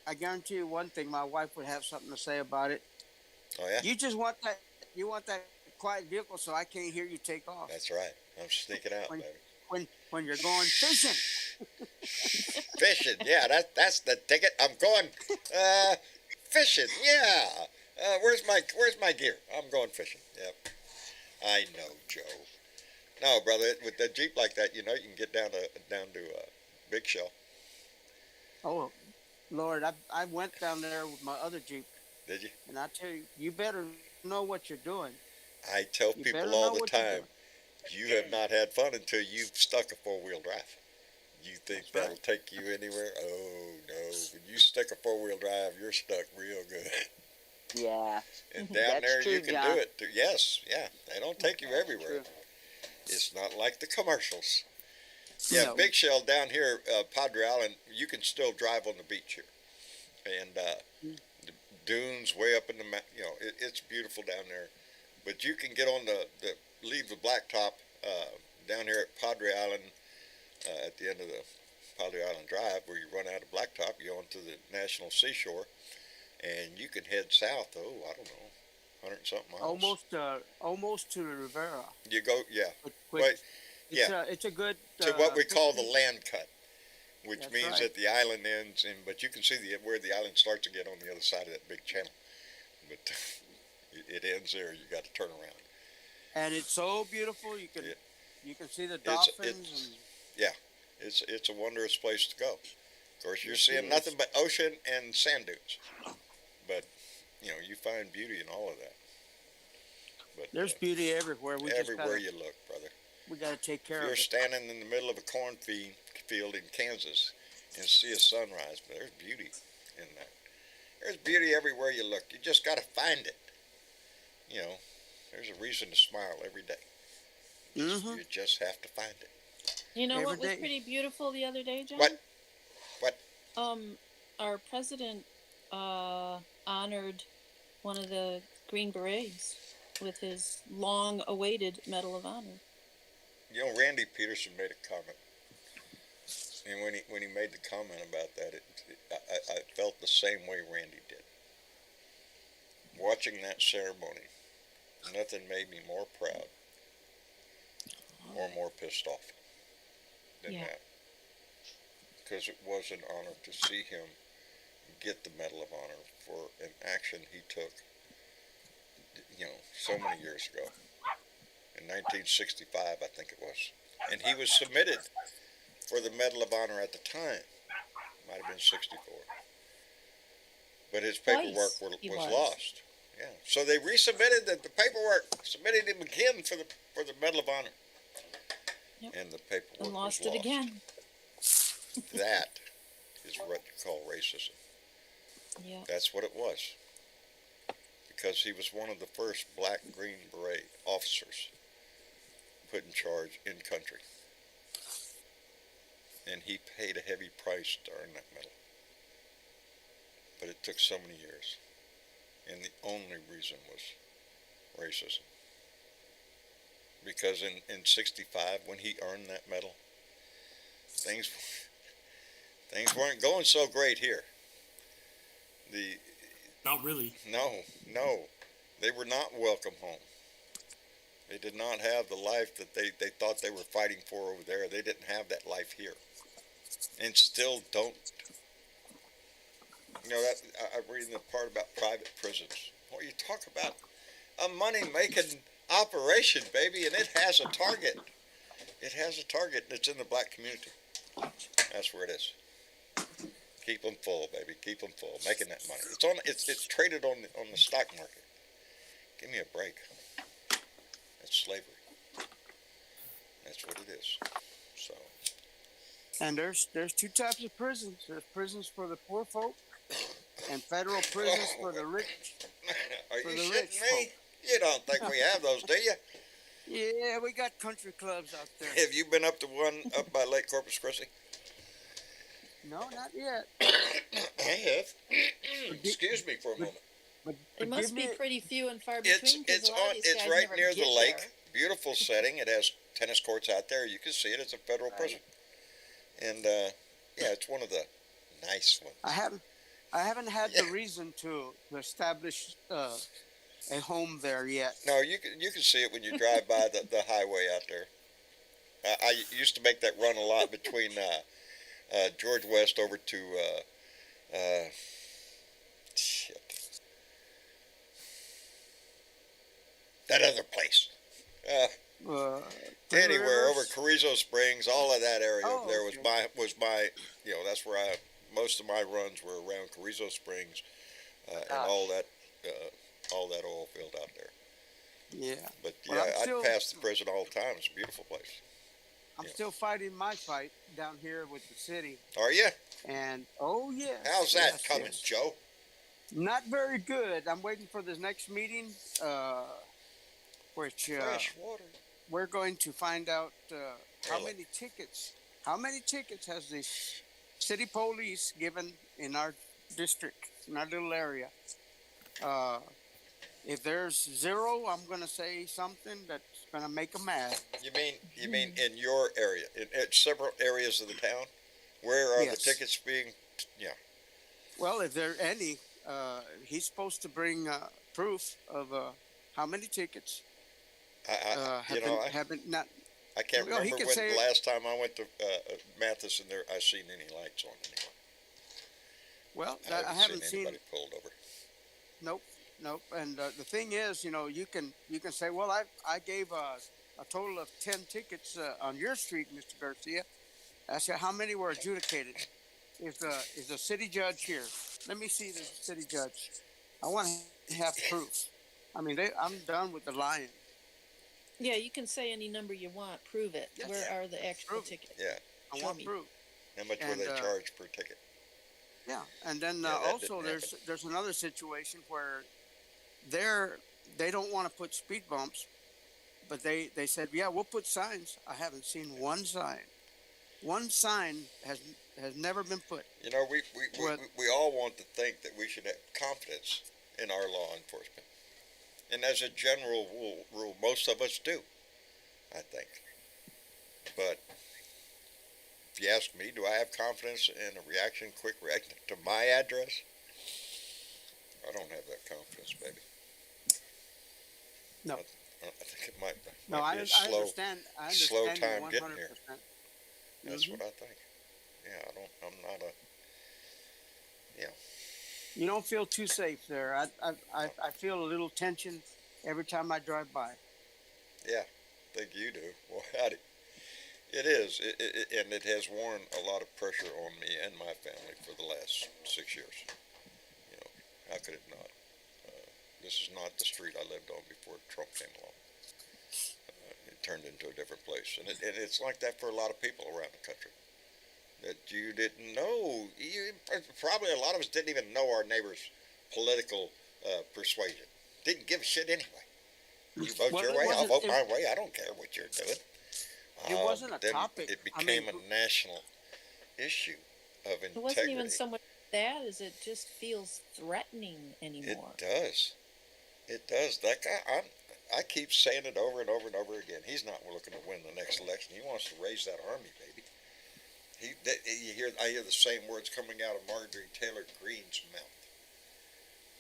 I guarantee you one thing. My wife would have something to say about it. Oh yeah, You just want that. You want that quiet vehicle, so I can't hear you take off that's right. I'm sneaking out, When- baby. when you're going fishing. Fishing, yeah, that's the ticket. I'm going fishing. Yeah. Where's my gear? I'm going fishing. Yep. I know, Joe. No, brother, with a Jeep like that, you know, you can get down to Big Shell. Oh, Lord! I went down there with my other Jeep, Did you? and I tell you, you better know what you're doing. I tell You better people all know the what you're time, you have not had fun until you've stuck a four-wheel drive. You think That's that'll right. take you anywhere? Oh no! When you stick a four-wheel drive, you're stuck real good. Yeah. And down That's there, you true, can John. do it. Too. Yes, yeah. They don't take you everywhere. True. It's not like the commercials. Yeah, No. Big Shell down here, Padre Island, you can still drive on the beach here, and the dunes way up in the you know, it's beautiful down there. But you can get on the leave the blacktop down here at Padre Island at the end of the Padre Island Drive, where you run out of blacktop, you go onto the National Seashore, and you can head south. Oh, I don't know, 100 and something miles. Almost to the Rivera. You go, yeah. Which, Wait, it's a good to what we call the 15 land cut, which That's means right. that the island ends, but you can see where the island starts again on the other side of that big channel. But it ends there. You got to turn around. And it's so beautiful. You can Yeah. you can see the It's- dolphins. It's a wondrous place to go. Of course, you're Yes, it seeing is. nothing but ocean and sand dunes, but you know you find beauty in all of that. But There's beauty everywhere. everywhere you look, brother. we gotta take If care you're of it. standing in the middle of a cornfield in Kansas and see a sunrise, but there's beauty in that. There's beauty everywhere you look. You just got to find it. You know, there's a reason to smile every day. Mhm. You just have to find it. You know what Every was day. pretty beautiful the other day, John? What? Our president honored one of the Green Berets with his long-awaited Medal of Honor. You know, Randy Peterson made a comment, and when he made the comment about that, I felt the same way Randy did. Watching that ceremony, nothing made me more proud or more pissed off than Yeah. that. Because it was an honor to see him get the Medal of Honor for an action he took, so many years ago. In 1965, I think it was. And he was submitted for the Medal of Honor at the time. Might have been 64. But his paperwork He was was. lost. Yeah. So they resubmitted the paperwork, submitted him again for the Medal of Honor. Yep. And the paperwork And lost was it lost. again. That is what you call racism. Yeah. That's what it was. Because he was one of the first black Green Beret officers put in charge in country. And he paid a heavy price to earn that medal. But it took so many years. And the only reason was racism. Because in 65, when he earned that medal, things weren't going so great here. Not really. No, they were not welcome home. They did not have the life that they thought they were fighting for over there. They didn't have that life here, and still don't. That I'm reading the part about private prisons. Well, you talk about a money-making operation, baby, and it has a target. It has a target that's in the black community. That's where it is. Keep them full, baby. Keep them full. Making that money. It's traded on the stock market. Give me a break. That's slavery. That's what it is. So. And there's two types of prisons. There's prisons for the poor folk, and federal prisons for the rich. Are For you the shitting rich me? folk. You don't think we have those, do you? Yeah, we got country clubs out there. Have you been up to one up by Lake Corpus Christi? No, not yet. I have. Excuse me for a moment. But It must give be me- pretty few and far between. 'Cause It's a lot of these guys right never near get the lake. there. Beautiful setting. It has tennis courts out there. You can see it. It's a federal prison. And yeah, it's one of the nice ones. I haven't had the reason to establish a home there yet. No, you can see it when you drive by the highway out there. I used to make that run a lot between George West over to shit. That other place. Three Anywhere over Rivers. Carrizo Springs, all of that area Oh, over there was okay. my that's where most of my runs were around Carrizo Springs and all that oil field out there. Yeah. But Well, yeah, I'm I'd still- pass the prison all the time. It's a beautiful place. I'm Yeah. still fighting my fight down here with the city. Are you? And oh yeah. How's that coming, yes. Joe? Not very good. I'm waiting for this next meeting, which Fresh water. we're going to find out how Really? many tickets. How many tickets has the city police given in our district, in our little area? If there's zero, I'm going to say something that's going to make them mad. You mean in your area, in several areas of the town? Where are the Yes. tickets being? Yeah. Well, if there are any, he's supposed to bring proof of how many tickets have been not. I can't Well, he remember could when say the it- last time I went to Mathis and I seen any lights on anyway. Well, I I haven't haven't seen seen. anybody pulled over. Nope. And the thing is, you can say, well, I gave a total of 10 tickets on your street, Mr. Garcia. I said, how many were adjudicated? Is the city judge here? Let me see the city judge. I want to have proof. I mean, I'm done with the lying. Yeah, you can say any number you want. Prove it. Yes. Where are the actual Prove it. tickets? Yeah. I Show want me. proof. How much were And, they charged per ticket? Yeah, and then Yeah, that also didn't there's another situation where they don't want to put speed bumps, but they said, yeah, we'll put signs. I haven't seen one sign. One sign has never been put. You know, we What? all want to think that we should have confidence in our law enforcement, and as a general rule, most of us do, I think. But if you ask me, do I have confidence in a quick reaction to my address? I don't have that confidence, baby. No. I think it might No, be I a slow. understand. I slow understand time you getting here. 100%. That's what I think. Yeah, I'm not a. Yeah. You don't feel too safe there. I feel a little tension every time I drive by. Yeah, I think you do. Well, howdy. It is, and it has worn a lot of pressure on me and my family for the last 6 years. You know, how could it not? This is not the street I lived on before Trump came along. It turned into a different place, and it's like that for a lot of people around the country. That you didn't know. Probably a lot of us didn't even know our neighbors' political persuasion. Didn't give a shit anyway. You vote Well, your it way, I'll wasn't- vote it- my way. I don't care what you're doing. It wasn't a Then topic. it I became mean, a national issue of integrity. It wasn't even so much that as it just feels threatening anymore. It does. It does. That guy, I keep saying it over and over and over again. He's not looking to win the next election. He wants to raise that army, baby. I hear the same words coming out of Marjorie Taylor Greene's mouth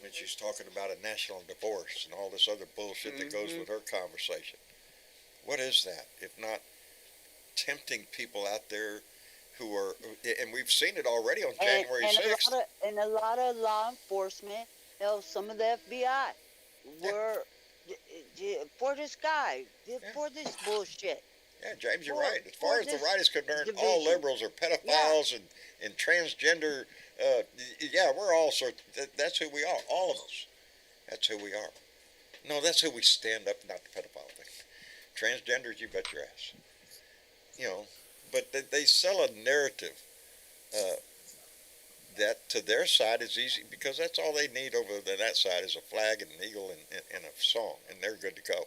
when she's talking about a national divorce and all this other bullshit that goes with her conversation. What is that if not tempting people out there who are, and we've seen it already on January 6th. And a lot of law enforcement, hell, some of the FBI were for this guy, for this bullshit. Yeah, James, you're For- right. As far for as the this right is concerned, all division. liberals are pedophiles and transgender. Yeah, we're all sorts. That's who we are. All of us. That's who we are. No, that's who we stand up. Not the pedophile thing. Transgenders, you bet your ass. You know, but they sell a narrative that to their side is easy because that's all they need over that side is a flag and an eagle and a song, and they're good to go.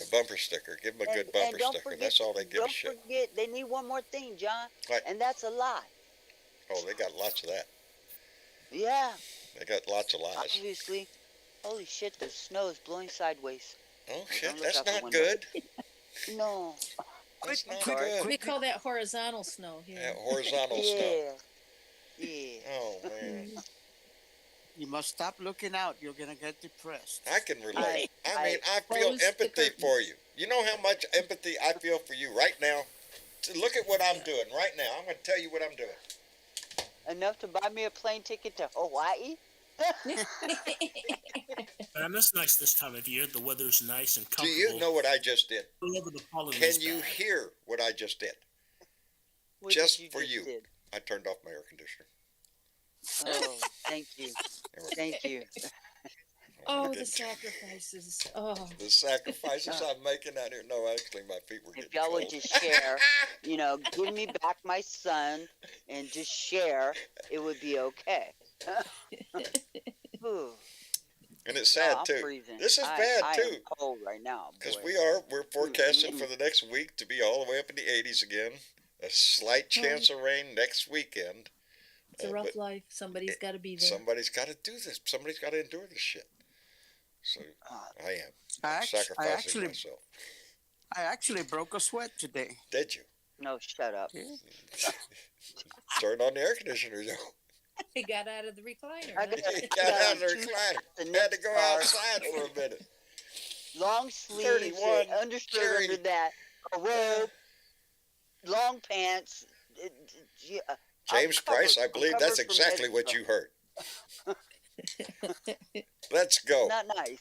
A bumper sticker. Give them a good bumper don't sticker. forget- That's all they give a Don't shit. forget, they need one more thing, John, What? and that's a lie. Oh, they got lots of that. Yeah, They got lots of lies. obviously. Holy shit, the snow is blowing sideways. Oh I shit, don't look that's out the not window. good. No. That's not Sorry. good. We call that horizontal snow here. Yeah, horizontal stuff. Yeah. Yeah. Oh man, you must stop looking out. You're gonna get depressed. I can relate. I mean, I feel Close the empathy curtains. for you. You know how much empathy I feel for you right now. Look at what I'm doing right now. I'm going to tell you what I'm doing. Enough to buy me a plane ticket to Hawaii? Man, it's nice this time of year. The weather's nice and Do comfortable. you know what I just did? Whenever the pollen Can is you bad. hear what I just did? What Just did for just you. did? I turned off my air conditioner. Oh, thank you. There we go. Thank you. Oh, We're the getting- sacrifices. Oh, The sacrifices I'm making out here. No, actually, my feet were getting If y'all cold. would just share, give me back my son and just share, it would be okay. Ooh, And it's sad I'm too. freezing. This is I bad too. am cold right now. Because boy. we're forecasting for the next week to be all the way up in the 80s again. A slight chance of rain next weekend. it's a but rough life. Somebody's got to be there. Somebody's got to do this. Somebody's got to endure this shit. So I am. I I'm sacrificing actually, myself. I actually broke a sweat today. Did you? No, shut up. Turn on the air conditioner, though. He got out of the recliner. I huh? got- You got out of the two recliner. the Had to go next outside for a minute. Long sleeves, 31 undershirt cherry. under that, a robe, long pants. I'm James Price, covered. I I'm believe covered that's from exactly head what to you heard. Let's go. Not nice.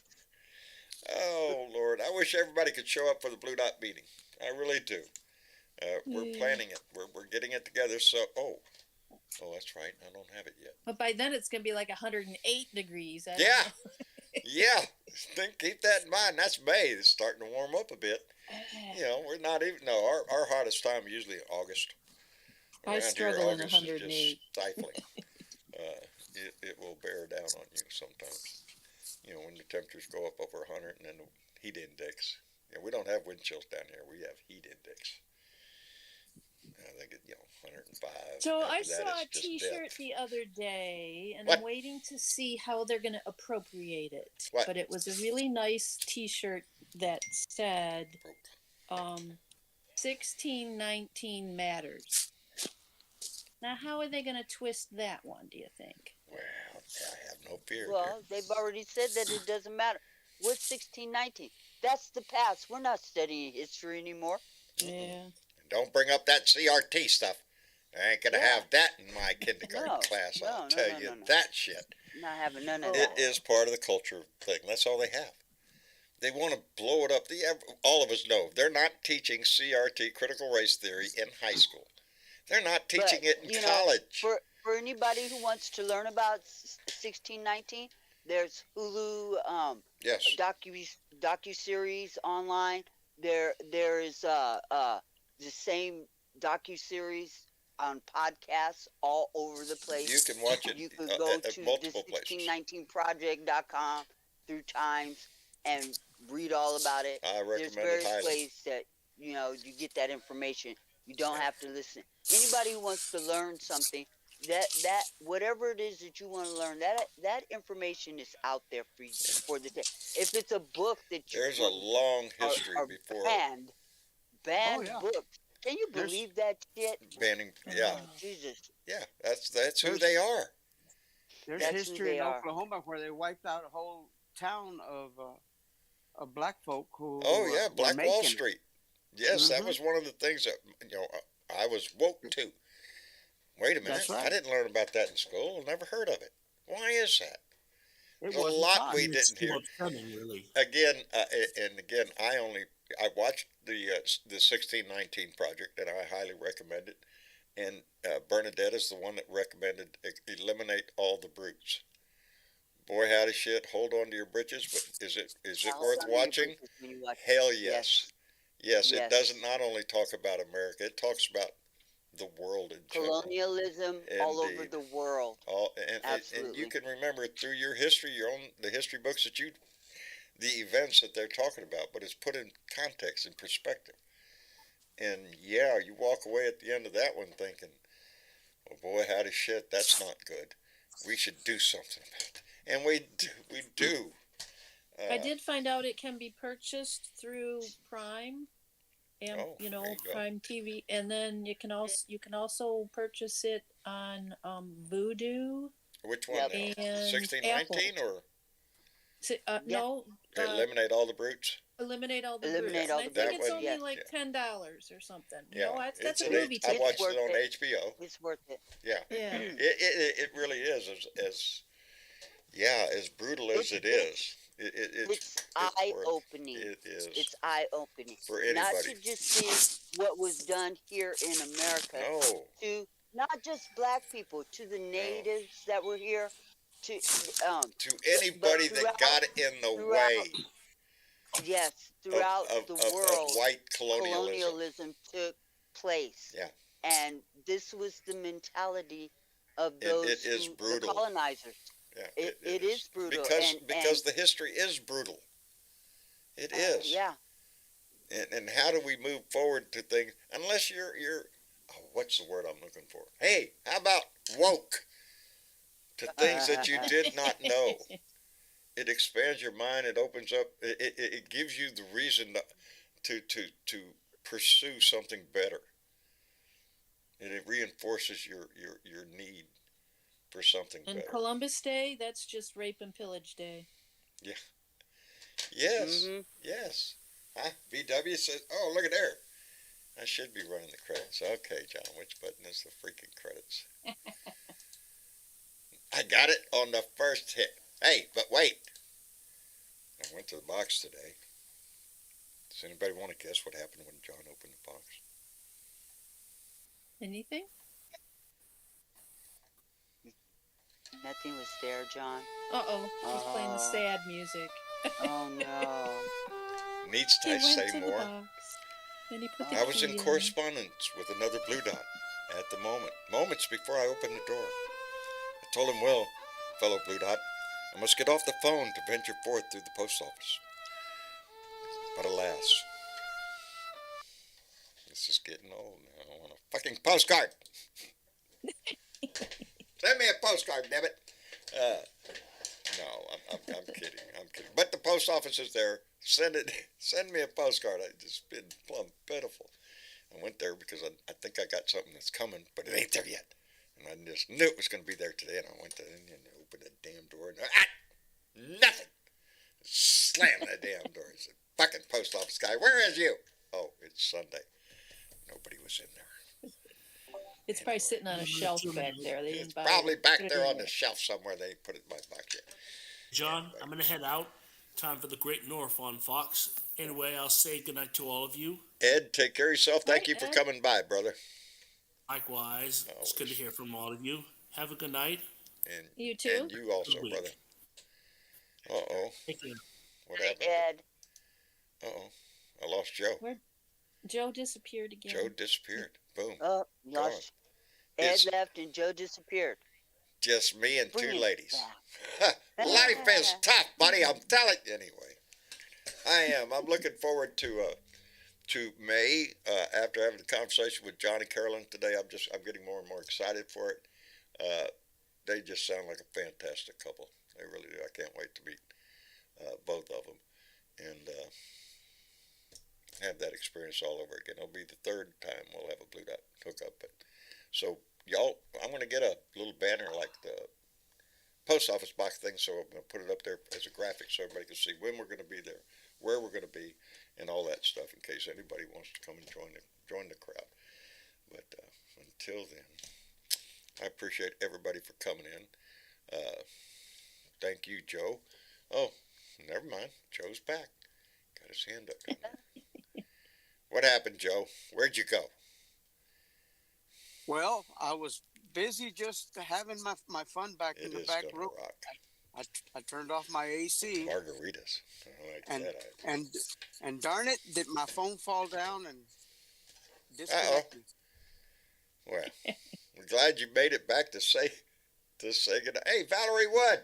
Oh, Lord. I wish everybody could show up for the Blue Dot meeting. I really do. We're Yeah. planning it. We're getting it together. So, oh, that's right. I don't have it yet. But by then it's going to be like 108 degrees. I don't Yeah. know. Yeah. Keep that in mind. That's May. It's starting to warm up a bit. You know, we're not even, no, our hottest time is usually August. I Around struggle here, in August is 108. just stifling. It will bear down on you sometimes. You know, when the temperatures go up over 100 and then the heat index. You know, we don't have wind chills down here. We have heat index. I think it, 105. So After I that, saw a it's just T-shirt death. the other day, and What? I'm waiting to see how they're going to appropriate it. What? But it was a really nice T-shirt that said, 1619 matters. Now, how are they going to twist that one, do you think? Well, I have no fear. Well, they've already said that it doesn't matter. What's 1619? That's the past. We're not studying history anymore. Yeah. Don't bring up that CRT stuff. I ain't gonna Yeah. have that in my kindergarten No, class. I'll no, tell no, you no, no. that shit. Not having none of Oh. It that. is part of the culture thing. That's all they have. They want to blow it up. All of us know they're not teaching CRT, critical race theory, in high school. They're not teaching But it in you know, college. for anybody who wants to learn about 1619, there's Hulu Yes. docu series online. There is the same docu series on podcasts all over the place. You can watch it You could go at to the multiple places. 1619project.com through Times and read all about it. I There's recommend it various highly. ways that you get that information. You don't have to listen. Anybody who wants to learn something, that whatever it is that you want to learn, that information is out there for you for the day. If it's a book that you There's a long history are before banned Oh yeah. books. Can you There's believe that shit? banning. Yeah, Oh, Jesus, yeah. That's who There's- they are. there's That's who history they in are. Oklahoma where they wiped out a whole town of black folk who Oh were, yeah, were Black Wall making it. Street. Yes, that Mhm. was one of the things that I was woke to. Wait a minute, That's right. I didn't learn about that in school. Never heard of it. Why is that? It There's a wasn't lot taught. we It's didn't hear. too upsetting, really. Again, and again, I watched the 1619 project, and I highly recommend it. And Bernadette is the one that recommended eliminate all the brutes. Boy, howdy shit! Hold on to your britches, but is it Hold worth on to your watching? britches when you watch it. Hell yes. Yes, it Yes. doesn't not only talk about America; it talks about the world in general. Colonialism all over Indeed. the world. And Absolutely. you can remember it through your history, the history books the events that they're talking about, but it's put in context and perspective. And yeah, you walk away at the end of that one thinking, "Oh boy, howdy shit, that's not good. We should do something about it." And we do. We do. I did find out it can be purchased through Prime, and Oh, there you go. Prime TV, and then you can also purchase it on Vudu. Which one Yep. now? And 1619 or Yeah. No, eliminate all the brutes? eliminate all the Eliminate brutes. all And the I think brutes. it's That only one, like yeah. $10 or something. Yeah, That's a an movie I ticket. watched it worth on it. HBO. It's worth it. Yeah, Yeah. it really is as brutal as it is. It's eye worth- opening. It is It's eye opening. for Not anybody. to just see what was done here in America, No, to not just black people, to the natives that were here, to to anybody that throughout- got in the throughout way yes, throughout of the world, white colonialism. colonialism took place. Yeah. And this was the mentality of It those is the brutal. colonizers. Yeah, It is brutal. because the history is brutal. It is. Yeah. And how do we move forward to things unless you're what's the word I'm looking for? Hey, how about woke to things that you did not know? It expands your mind. It opens up. It gives you the reason to pursue something better. And it reinforces your need for something And better. Columbus Day, that's just Rape and Pillage Day. Yes. Mhm. Yes. Huh? VW says, "Oh, look at there. I should be running the credits." Okay, John, which button is the freaking credits? I got it on the first hit. Hey, but wait. I went to the box today. Does anybody want to guess what happened when John opened the box? Anything? Nothing was there, John. Uh-oh, he's playing the Oh. sad music. Oh no. Needs He I went say to the more? box, and he put the I was key in correspondence with another Blue Dot at the moments before I opened the door. I told him, "Well, fellow Blue Dot, I must get off the phone to venture forth through the post office." But alas, this is getting old now. I want a fucking postcard. Send me a postcard, damn it. No, I'm kidding. I'm kidding. But the post office is there. Send me a postcard. It's just been plumb pitiful. I went there because I think I got something that's coming, but it ain't there yet. And I just knew it was going to be there today. And I went there and opened the damn door. And nothing. Slammed the damn door. I said, "Fucking post office guy, where is you?" "Oh, it's Sunday." Nobody was in there. It's probably sitting on a shelf back there. They It's didn't buy probably it. back Put it there in on the shelf somewhere. They ain't put it in my bucket. John, Anyway. I'm gonna head out. Time for the Great North on Fox. Anyway, I'll say goodnight to all of you. Ed, take care of yourself. Thank Right, you for Ed. coming by, brother. Likewise, it's good to Always. hear from all of you. Have a good night. And You too. And you also, Good week. brother. Uh-oh. Take care. What Hey, happened? Ed. Uh-oh. I lost Joe. Where Joe disappeared again. Joe disappeared. Boom. Oh, Gone. lost. Ed It's left and Joe disappeared. just me and Bring two it ladies. back. Life is tough, buddy. I'm telling you. Anyway, I am. I'm looking forward to May. After having a conversation with John and Carolyn today, I'm getting more and more excited for it. They just sound like a fantastic couple. They really do. I can't wait to meet both of them and have that experience all over again. It'll be the third time we'll have a Blue Dot hookup. But so y'all, I'm going to get a little banner like the post office box thing, so I'm going to put it up there as a graphic so everybody can see when we're going to be there, where we're going to be, and all that stuff in case anybody wants to come and join the crowd. But until then, I appreciate everybody for coming in. Thank you, Joe. Oh, never mind. Joe's back. Got his hand up down there. What happened, Joe? Where'd you go? Well, I was busy just having my fun back in It the is back gonna room. rock. I turned off my AC, Margaritas. I like and that. and darn it, did my phone fall down and disconnect me? Well, we're glad you made it back to say good. Hey, Valerie Wood,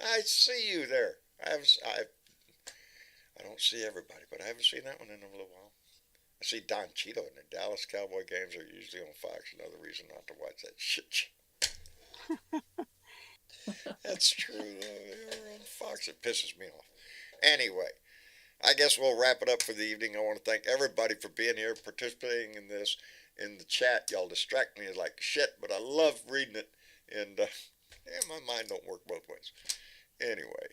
I see you there. I don't see everybody, but I haven't seen that one in a little while. I see Don Cheeto in the Dallas Cowboy games are usually on Fox. Another reason not to watch that shit. That's true. They're on Fox. It pisses me off. Anyway, I guess we'll wrap it up for the evening. I want to thank everybody for being here, participating in this. In the chat, y'all distract me like shit, but I love reading it. And my mind don't work both ways. Anyway,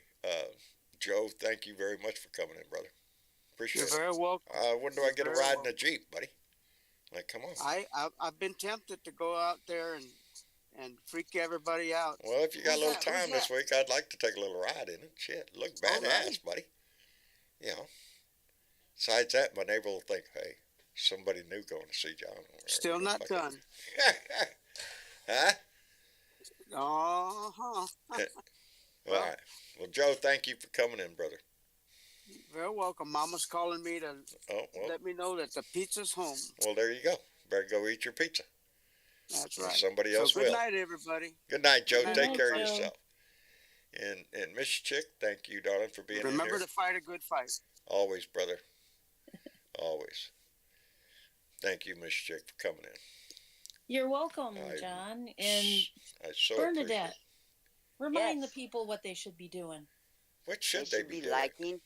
Joe, thank you very much for coming in, brother. Appreciate You're very it. welcome. When do I get a Very ride in welcome. a Jeep, buddy? Like, come on. I've been tempted to go out there and freak everybody out. Well, if you got a little Who's time this that? week, I'd like to take a little ride in it. Shit, look All badass, right. buddy. You know. Besides that, my neighbor will think, hey, somebody new going to see John. Still not done. Huh? Uh-huh. All right. Well, Joe, thank you for coming in, brother. Very welcome. Mama's calling me to Oh, well, let me know that the pizza's home. well, there you go. Better go eat your pizza. That's Or right. somebody So else good will. night, everybody. Good night, Joe. Good Take night, care of Joe. yourself. And Miss Chick, thank you, darling, for being in Remember here. to fight a good fight. Always, brother. Always. Thank you, Miss Chick, for coming in. You're welcome, I- John. And I so appreciate Bernadette, it. remind Yes. the people what they should be doing. What They should they should be be doing? liking.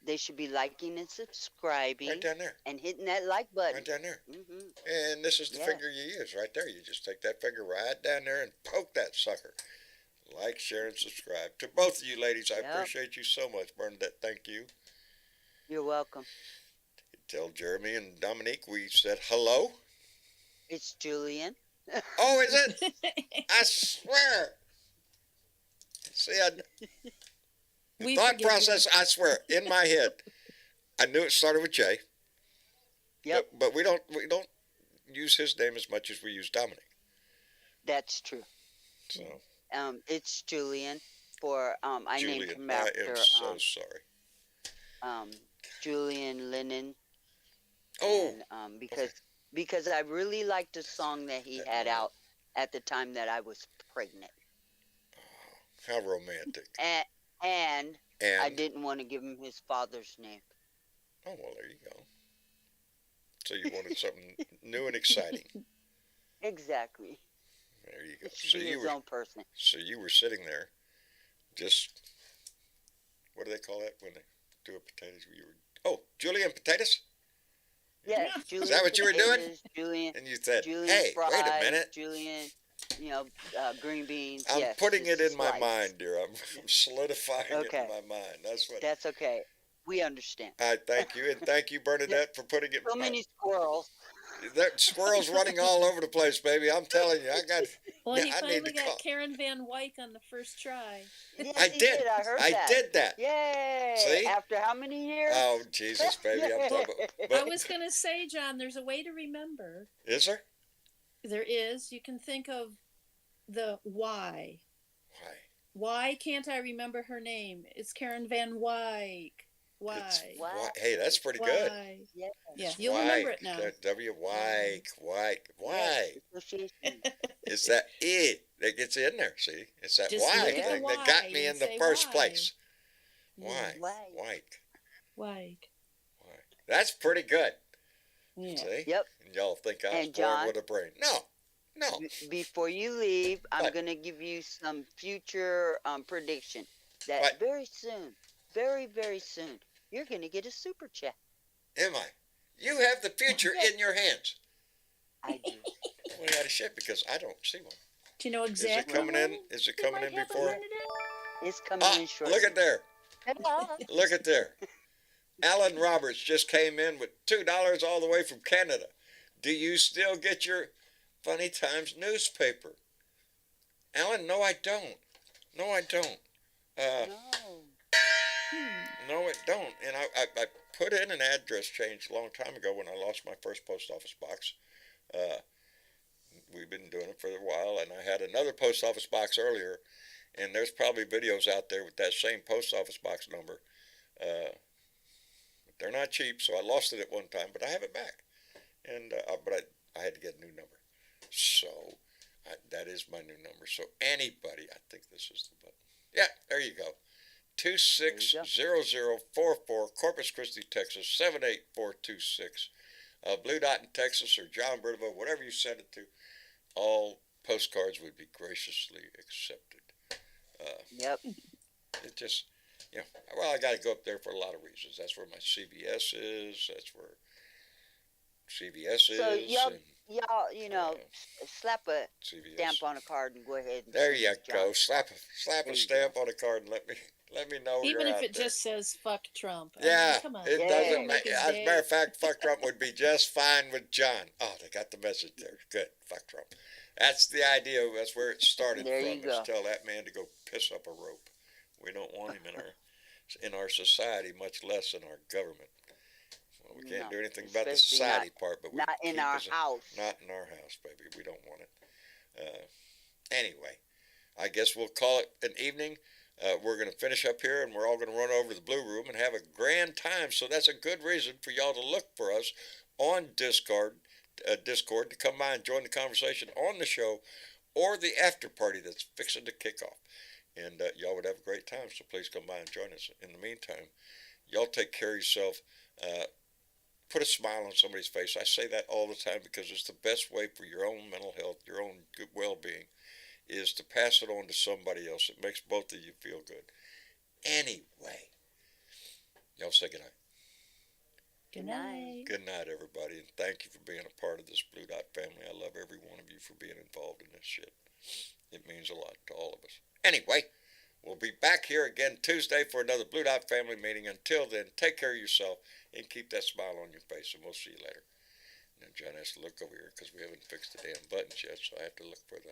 They should be liking and subscribing Right down there. and hitting that like button. Right down there. hmm And this is the Yeah. finger you use right there. You just take that finger right down there and poke that sucker. Like, share, and subscribe. To both of you ladies, I Yep. appreciate you so much. Bernadette, thank you. You're welcome. Tell Jeremy and Dominique we said hello. It's Julian. Oh, is it? I swear. See, We thought forgive you. process, I swear, in my head, I knew it started with J. Yep, But we don't use his name as much as we use Dominic. that's true. So, It's Julian. For I named Julian, him I after am so sorry. Julian Lennon. Oh, And, because I really liked the song that he had out at the time that I was pregnant, how romantic. and And I didn't want to give him his father's name. oh, well, there you go. So you wanted something new and exciting. Exactly. There you go. It should be his own person. So you were sitting there, just what do they call that when they do a potatoes? Julian potatoes, Yeah, Julian. Is that what you were doing? potatoes, Julian. and you said, Julian "Hey, fries, wait a minute." Julian, green beans. I'm yes, putting it it's in my sliced. mind, dear. I'm solidifying it Okay. in my mind. That's what. That's okay. We understand. I thank you, and thank you, Bernadette, for putting it. So in my, many squirrels. That squirrels running all over the place, baby. I'm telling you, Well, he I need finally to call. got Karen Van Wyck on the first try. Yes, I he did. I heard I that. did that. Yay! See? After how many years? Oh Jesus, baby, I'm talking about. I But was going to say, John, there's a way to remember. is there? There is. You can think of the why. Why? Why can't I remember her name? It's Karen Van Wyck. Why? Why? Hey, that's pretty good. Why? Yeah. Yeah, you'll remember it Wyke, now. that W Wyke, Wyke. Why? Association. It's that E that gets in there. See, it's that Just Y look at the thing that Y got me and in the say first why. place. Yeah. Why? Why? Wyke. Wyck. Why? That's pretty good. Yeah. See? Yep. And y'all think I was And born John? with a brain? No, no. Before you leave, I'm What? going to give you some future prediction that What? very soon, very, very soon, you're going to get a super chat. Am I? You have the future Yes. in your hands. I do. Well, out of shit because I don't see one. Do you know Is exactly it coming in? when Is it it coming might in happen, before? Bernadette? It's coming Ah, in shortly. look at there. Hello. Look at there. Alan Roberts just came in with $2 all the way from Canada. Do you still get your Funny Times newspaper? Alan, no, I don't. No, I don't. No. No, it don't. And I put in an address change a long time ago when I lost my first post office box. We've been doing it for a while, and I had another post office box earlier, and there's probably videos out there with that same post office box number. But they're not cheap, so I lost it at one time, but I have it back. And but I had to get a new number. So that is my new number. So anybody, I think this is the button. Yeah, there you go. 260044, Corpus Christi, Texas, 78426. Blue Dot in Texas or John Bertavo, whatever you send it to, all postcards would be graciously accepted. Yep. It just, well, I got to go up there for a lot of reasons. That's where my CVS is. That's where CVS is. So y'all, and, y'all, slap a CVS. stamp on a card and go ahead. And There send you it to go. John. Slap There a you stamp on a card and let me know Even you're if out it there. just says "fuck Trump." I Yeah, mean, come on. it Yeah. doesn't It'll make make. his As a day. matter of fact, fuck Trump would be just fine with John. Oh, they got the message there. Good, fuck Trump. That's the idea. That's where it started There from. you go. Is tell that man to go piss up a rope. We don't want him in our society, much less in our government. Well, we can't No, do anything about the especially society part, but we Not can in keep our us- house. Not in our house, baby. We don't want it. Anyway, I guess we'll call it an evening. We're going to finish up here, and we're all going to run over to the Blue Room and have a grand time. So that's a good reason for y'all to look for us on Discord to come by and join the conversation on the show or the after party that's fixing to kick off. And y'all would have a great time, so please come by and join us. In the meantime, y'all take care of yourself. Put a smile on somebody's face. I say that all the time because it's the best way for your own mental health, your own good well-being, is to pass it on to somebody else. It makes both of you feel good. Anyway, y'all say good night. Good night. Good night, everybody, and thank you for being a part of this Blue Dot family. I love every one of you for being involved in this shit. It means a lot to all of us. Anyway, we'll be back here again Tuesday for another Blue Dot family meeting. Until then, take care of yourself and keep that smile on your face, and we'll see you later. Now, John has to look over here because we haven't fixed the damn buttons yet, so I have to look for the